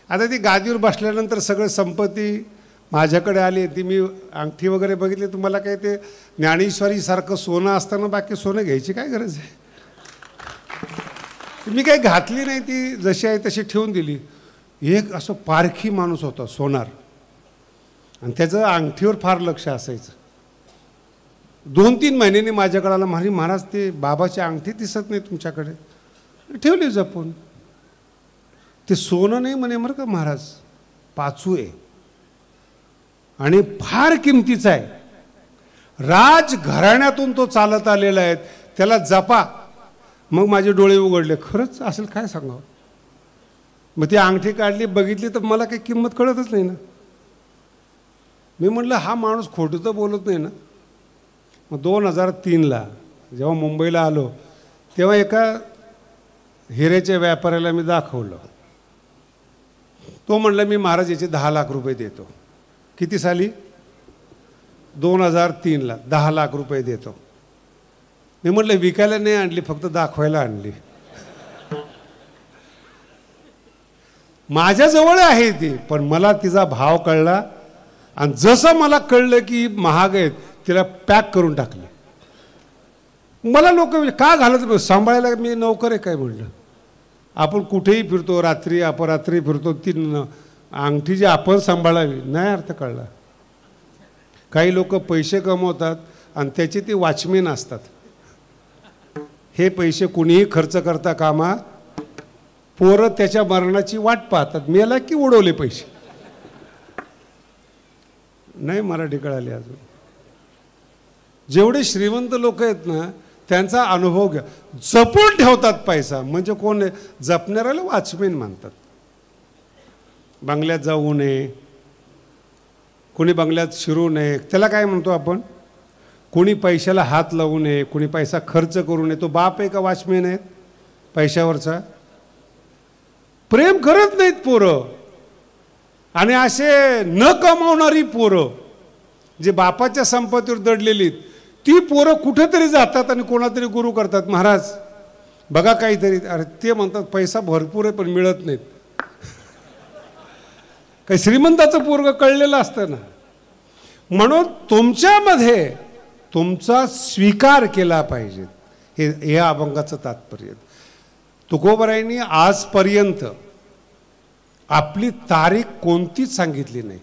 Speaker 2: आता ती गादीवर बसल्यानंतर सगळं संपत्ती माझ्याकडे आली. ती मी अंगठी वगैरे बघितली. तुम्हाला काय ते ज्ञानेश्वरीसारखं सोनं असताना बाकी सोनं घ्यायची काय गरज आहे? मी काही घातली नाही, ती जशी आहे तशी ठेवून दिली. एक असं पारखी माणूस होता सोनार, आणि त्याचं अंगठीवर फार लक्ष असायचं. 2-3 महिन्यांनी माझ्याकडे आला, महाराज ते बाबाची अंगठी दिसत नाही तुमच्याकडे. ठेवली जपून. ते सोनं नाही म्हणे बरं का महाराज, पाचू आहे आणि फार किमतीचा आहे. राजघराण्यातून तो चालत आलेला आहे, त्याला जपा. मग माझे डोळे उघडले, खरंच असेल काय सांगावं. मग ती अंगठी काढली, बघितली, तर मला काही किंमत कळतच नाही ना. मी म्हटलं हा माणूस खोटं तर बोलत नाही ना. मग 2003ला जेव्हा मुंबईला आलो तेव्हा एका हिरेच्या व्यापाऱ्याला मी दाखवलं. तो म्हणला मी महाराज याचे 10 लाख रुपये देतो. किती साली? 2003ला 10 लाख रुपये देतो. मी म्हटलं विकायला नाही आणली, फक्त दाखवायला आणली. माझ्याजवळ आहे ती, पण मला तिचा भाव कळला, आणि जसं मला कळलं की महाग आहेत तिला पॅक करून टाकलं. मला लोक का घालत, सांभाळायला मी नोकर आहे काय म्हणलं. आपण कुठेही फिरतो, रात्री अपरात्री फिरतो, ती अंगठी जी आपण सांभाळावी, नाही अर्थ कळला. काही लोक पैसे कमवतात आणि त्याचे ते वॉचमेन असतात. हे पैसे कुणीही खर्च करता कामा. पोरं त्याच्या मरणाची वाट पाहतात, मेला की उडवले पैसे. नाही मराठी कळाली अजून. जेवढे श्रीमंत लोक आहेत ना त्यांचा अनुभव घ्या. जपून ठेवतात पैसा. म्हणजे कोण आहे? जपणाऱ्याला वॉचमेन म्हणतात. बंगल्यात जाऊ नये, कोणी बंगल्यात शिरू नये, त्याला काय म्हणतो आपण? कोणी पैशाला हात लावू नये, कोणी पैसा खर्च करू नये. तो बाप आहे का वॉचमेन आहेत पैशावरचा? प्रेम करत नाहीत पोरं. आणि असे न कमावणारी पोरं जे बापाच्या संपत्तीवर दडलेली, ती पोरं कुठेतरी जातात आणि कोणातरी गुरु करतात. महाराज बघा काहीतरी. अरे ते म्हणतात पैसा भरपूर आहे पण मिळत नाहीत. काही श्रीमंताचं पोरगं कळलेलं असतं ना. म्हणून तुमच्यामध्ये तुमचा स्वीकार केला पाहिजे. हे अभंगाचं तात्पर्य. तुकोबारायांनी आजपर्यंत आपली तारीख कोणतीच सांगितली नाही,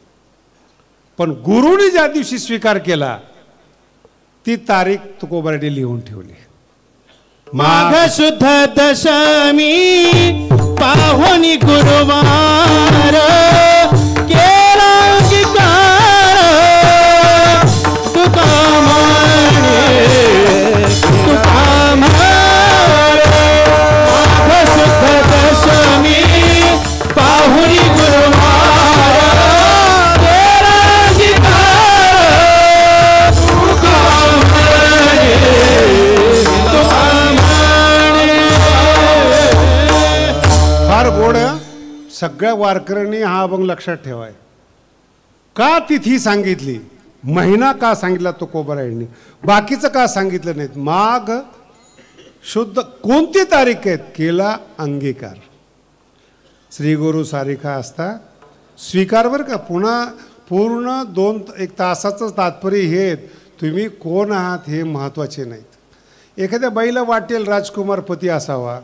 Speaker 2: पण गुरुने ज्या दिवशी स्वीकार केला ती तारीख तुकोबाराने लिहून ठेवली.
Speaker 1: माघ शुद्ध दशमी पाहुणी गुरुवार केला अंगीकार तुका म्हणे तुका म्हणे. माघ शुद्ध दशमी पाहुणी गुरुवार केला अंगीकार तुका म्हणे तुका.
Speaker 2: फार गोड. सगळ्या वारकऱ्यांनी हा अभंग लक्षात ठेवाय. का तिथी सांगितली, महिना का सांगितला तुकोबारायांनी, बाकीचं का सांगितलं नाहीत. माघ शुद्ध कोणती तारीख आहेत, केला अंगीकार. श्री गुरु सारिखा असता स्वीकार बरं का. पुन्हा पूर्ण 1 तासाचं तात्पर्य हे, तुम्ही कोण आहात हे महत्त्वाचे नाहीत. एखाद्या बाईला वाटेल राजकुमार पती असावा,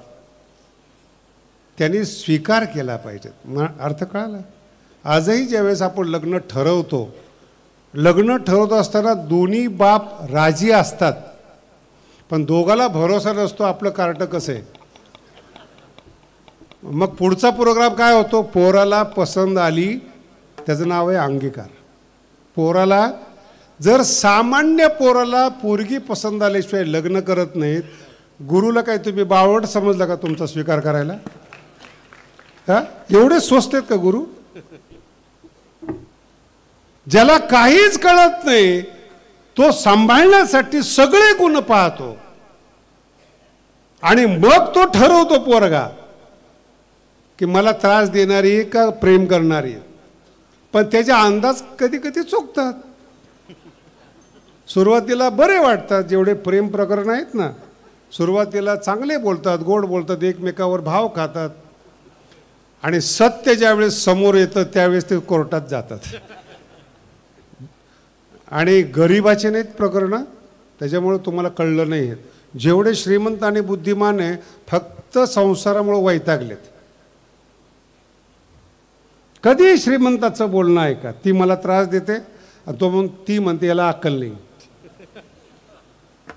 Speaker 2: त्यांनी स्वीकार केला पाहिजे. अर्थ कळाला. आजही ज्यावेळेस आपण लग्न ठरवत असताना दोन्ही बाप राजी असतात, पण दोघाला भरोसा नसतो आपलं कार्ट कसं आहे. मग पुढचा प्रोग्राम काय होतो, पोराला पसंत आली, त्याचं नाव आहे अंगीकार. पोराला जर सामान्य पोराला पोरगी पसंत आल्याशिवाय लग्न करत नाहीत, गुरुला काय तुम्ही बावळट समजला का तुमचा स्वीकार करायला? हा, एवढे स्वस्त आहेत का गुरु? ज्याला काहीच कळत नाही तो सांभाळण्यासाठी सगळे गुण पाहतो आणि मग तो ठरवतो पोरगा की मला त्रास देणारी का प्रेम करणारी. पण त्याचे अंदाज कधी कधी चुकतात. सुरुवातीला बरे वाटतात जेवढे प्रेम प्रकरण आहेत ना, सुरुवातीला चांगले बोलतात, गोड बोलतात, एकमेकावर भाव खातात, आणि सत्य ज्यावेळेस समोर येतं त्यावेळेस ते कोर्टात जातात. आणि गरिबाचे नाहीत प्रकरण, त्याच्यामुळे तुम्हाला कळलं नाही. जेवढे श्रीमंत आणि बुद्धिमान आहे फक्त संसारामुळे वैतागलेत. कधी श्रीमंताचं बोलणं आहे का, ती मला त्रास देते, ती म्हणते याला अक्कल नाही.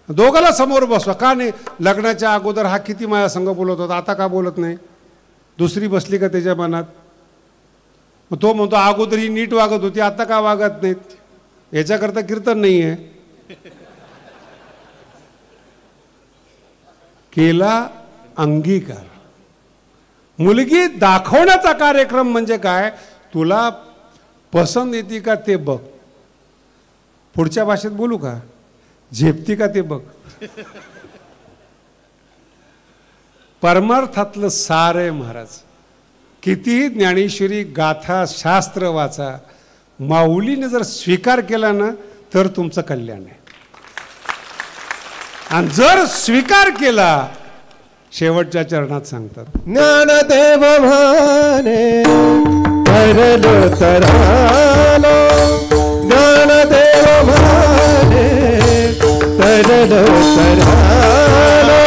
Speaker 2: दोघाला समोर बसवा. का नाही, लग्नाच्या अगोदर हा किती माझ्या संग बोलत होता, आता का बोलत नाही? दुसरी बसली का त्याच्या मनात? मग तो म्हणतो अगोदर ही नीट वागत होती, आता का वागत नाहीत? याच्याकरता कीर्तन नाही आहे. केला अंगीकार. मुलगी दाखवण्याचा कार्यक्रम म्हणजे काय, तुला पसंत येते का ते बघ. पुढच्या भाषेत बोलू का, झेपती का ते बघ. परमार्थातलं सार आहे महाराज. कितीही ज्ञानेश्वरी गाथा शास्त्र वाचा, माऊलीने जर स्वीकार केला ना तर तुमचं कल्याण आहे. आणि जर स्वीकार केला, शेवटच्या चरणात सांगतात,
Speaker 4: ज्ञानदेव म्हणे तरलो तरालो, ज्ञानदेव म्हणे तरलो तरालो,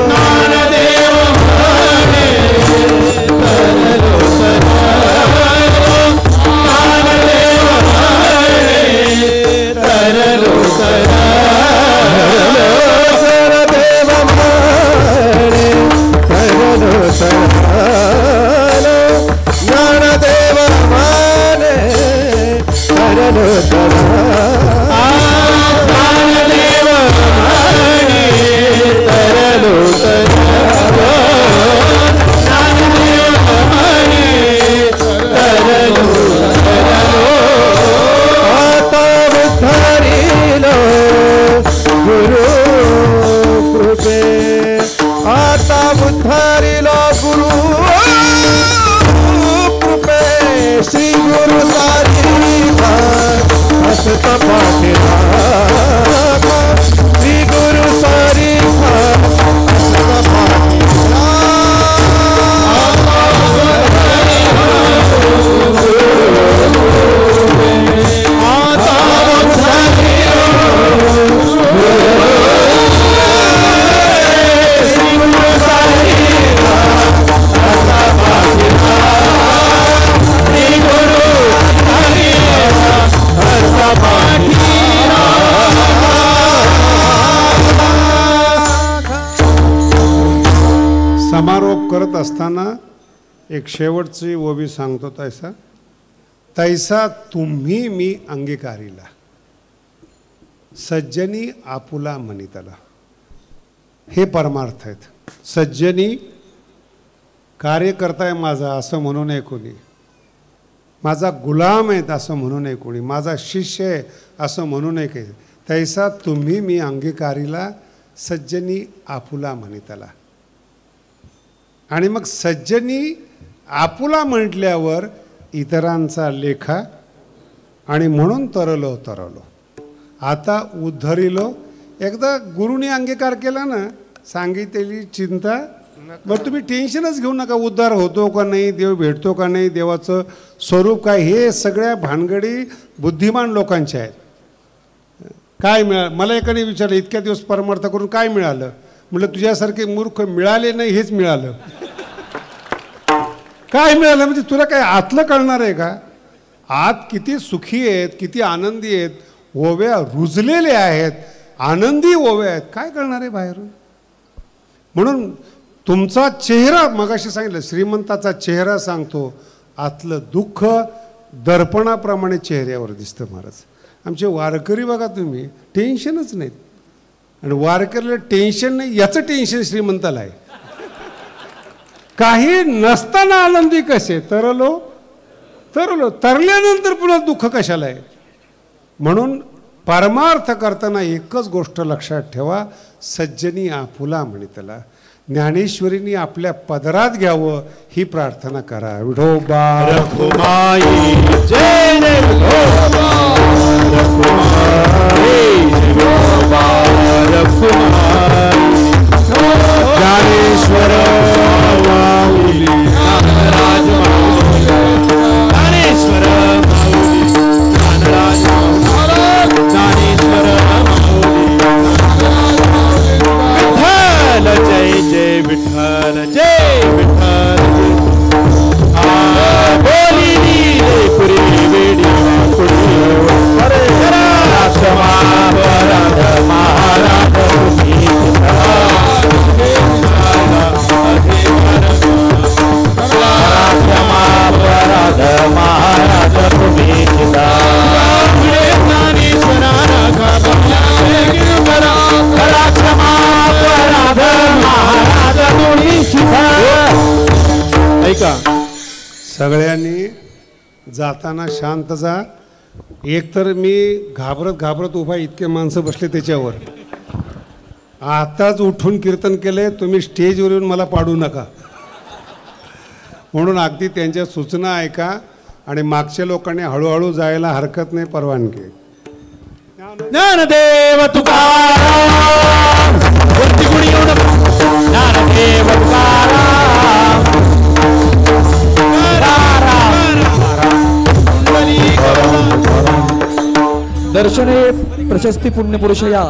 Speaker 4: ज्ञानदेव म्हणे तरलो तरालो, ज्ञानदेव म्हणे तरलो तरालो, गुरुदेव म्हणे तरलो तरालो, ज्ञानदेव म्हणे तरलो तरालो, ज्ञानदेव म्हणे तरलो तरालो, ज्ञानदेव म्हणे तरलो तरालो. आता उद्धारिलो गुरु कृपे, आता उद्धारिलो गुरु कृपे, श्री गुरु सारिखा हसत पाठीला, श्री गुरु सारिखा हसत पाठीला. आता उद्धारिलो श्री गुरु सारिखा हसत पाठीला,
Speaker 2: समारोप करत असताना एक शेवटची ओवी सांगतो. तैसा तैसा तुम्ही मी अंगीकारीला, सज्जनी आपुला मनितला. हे परमार्थ आहेत. सज्जनी कार्य करताय माझा असं म्हणू नये कोणी, माझा गुलाम आहेत असं म्हणू नये कोणी, माझा शिष्य आहे असं म्हणू नये काही. तैसा तुम्ही मी अंगीकारीला, सज्जनी आपुला मनितला. आणि मग सज्जनी आपुला म्हटल्यावर इतरांचा लेखा, आणि म्हणून तरलो तरलो. आता उद्धरिलो. एकदा गुरुनी अंगीकार केला ना, सांगितलेली चिंता, मग तुम्ही टेन्शनच घेऊ नका. उद्धार होतो का नाही, देव भेटतो का नाही, देवाचं स्वरूप काय, हे सगळ्या भानगडी बुद्धिमान लोकांच्या आहेत. काय मिळालं मला एकाने विचारलं, इतक्या दिवस परमार्थ करून काय मिळालं? म्हटलं तुझ्यासारखे मूर्ख मिळाले नाही, हेच मिळालं. काय मिळालं म्हणजे तुला काय आतलं कळणार आहे का? आत किती सुखी आहेत, किती आनंदी आहेत, ओव्या रुजलेले आहेत, आनंदी ओव्या आहेत, काय कळणार आहे बाहेरून? म्हणून तुमचा चेहरा, मगाशी सांगितलं श्रीमंताचा चेहरा सांगतो, आतलं दुःख दर्पणाप्रमाणे चेहऱ्यावर दिसतं. महाराज आमचे वारकरी बघा तुम्ही, टेन्शनच नाहीत. आणि वारकरीला टेन्शन नाही याचं टेन्शन श्रीमंताला आहे. काही नसताना आनंदी कसे, तरलो तरलो, तरल्यानंतर पुन्हा दुःख कशाला आहे? म्हणून परमार्थ करताना एकच गोष्ट लक्षात ठेवा, सज्जनी आपुला म्हणितला. ज्ञानेश्वरींनी आपल्या पदरात घ्यावं ही प्रार्थना करा. विठोबा
Speaker 1: रखुमाई जय जय विठोबा, रखुमाई विठोबा, रखुमाई ज्ञानेश्वर माऊली, ज्ञानराज माऊली, ज्ञानेश्वर माऊली, ज्ञानराज माऊली, ज्ञानेश्वर माऊली. विठ्ठल जय जय विठ्ठल, जय विठ्ठल. बोली रे पुरी वेडी अरे क्षमा पराध महाराज तुम्ही, क्षमा पराध महाराज तुम्ही. ज्ञानेश्वरा क्षमा पराध महाराज तुम्ही. ऐका,
Speaker 2: सगळ्यांनी जाताना शांत जा. एकतर मी घाबरत घाबरत उभा, इतके माणसं बसले त्याच्यावर. आताच उठून कीर्तन केले, तुम्ही स्टेजवर येऊन मला पाडू नका. म्हणून अगदी त्यांच्या सूचना ऐका. आणि मागच्या लोकांनी हळूहळू जायला हरकत नाही, परवानगी.
Speaker 1: ज्ञानदेव तुकाराम, ज्ञानदेव तुकाराम.
Speaker 5: दर्शने प्रशस्ती पुण्यपुरुषया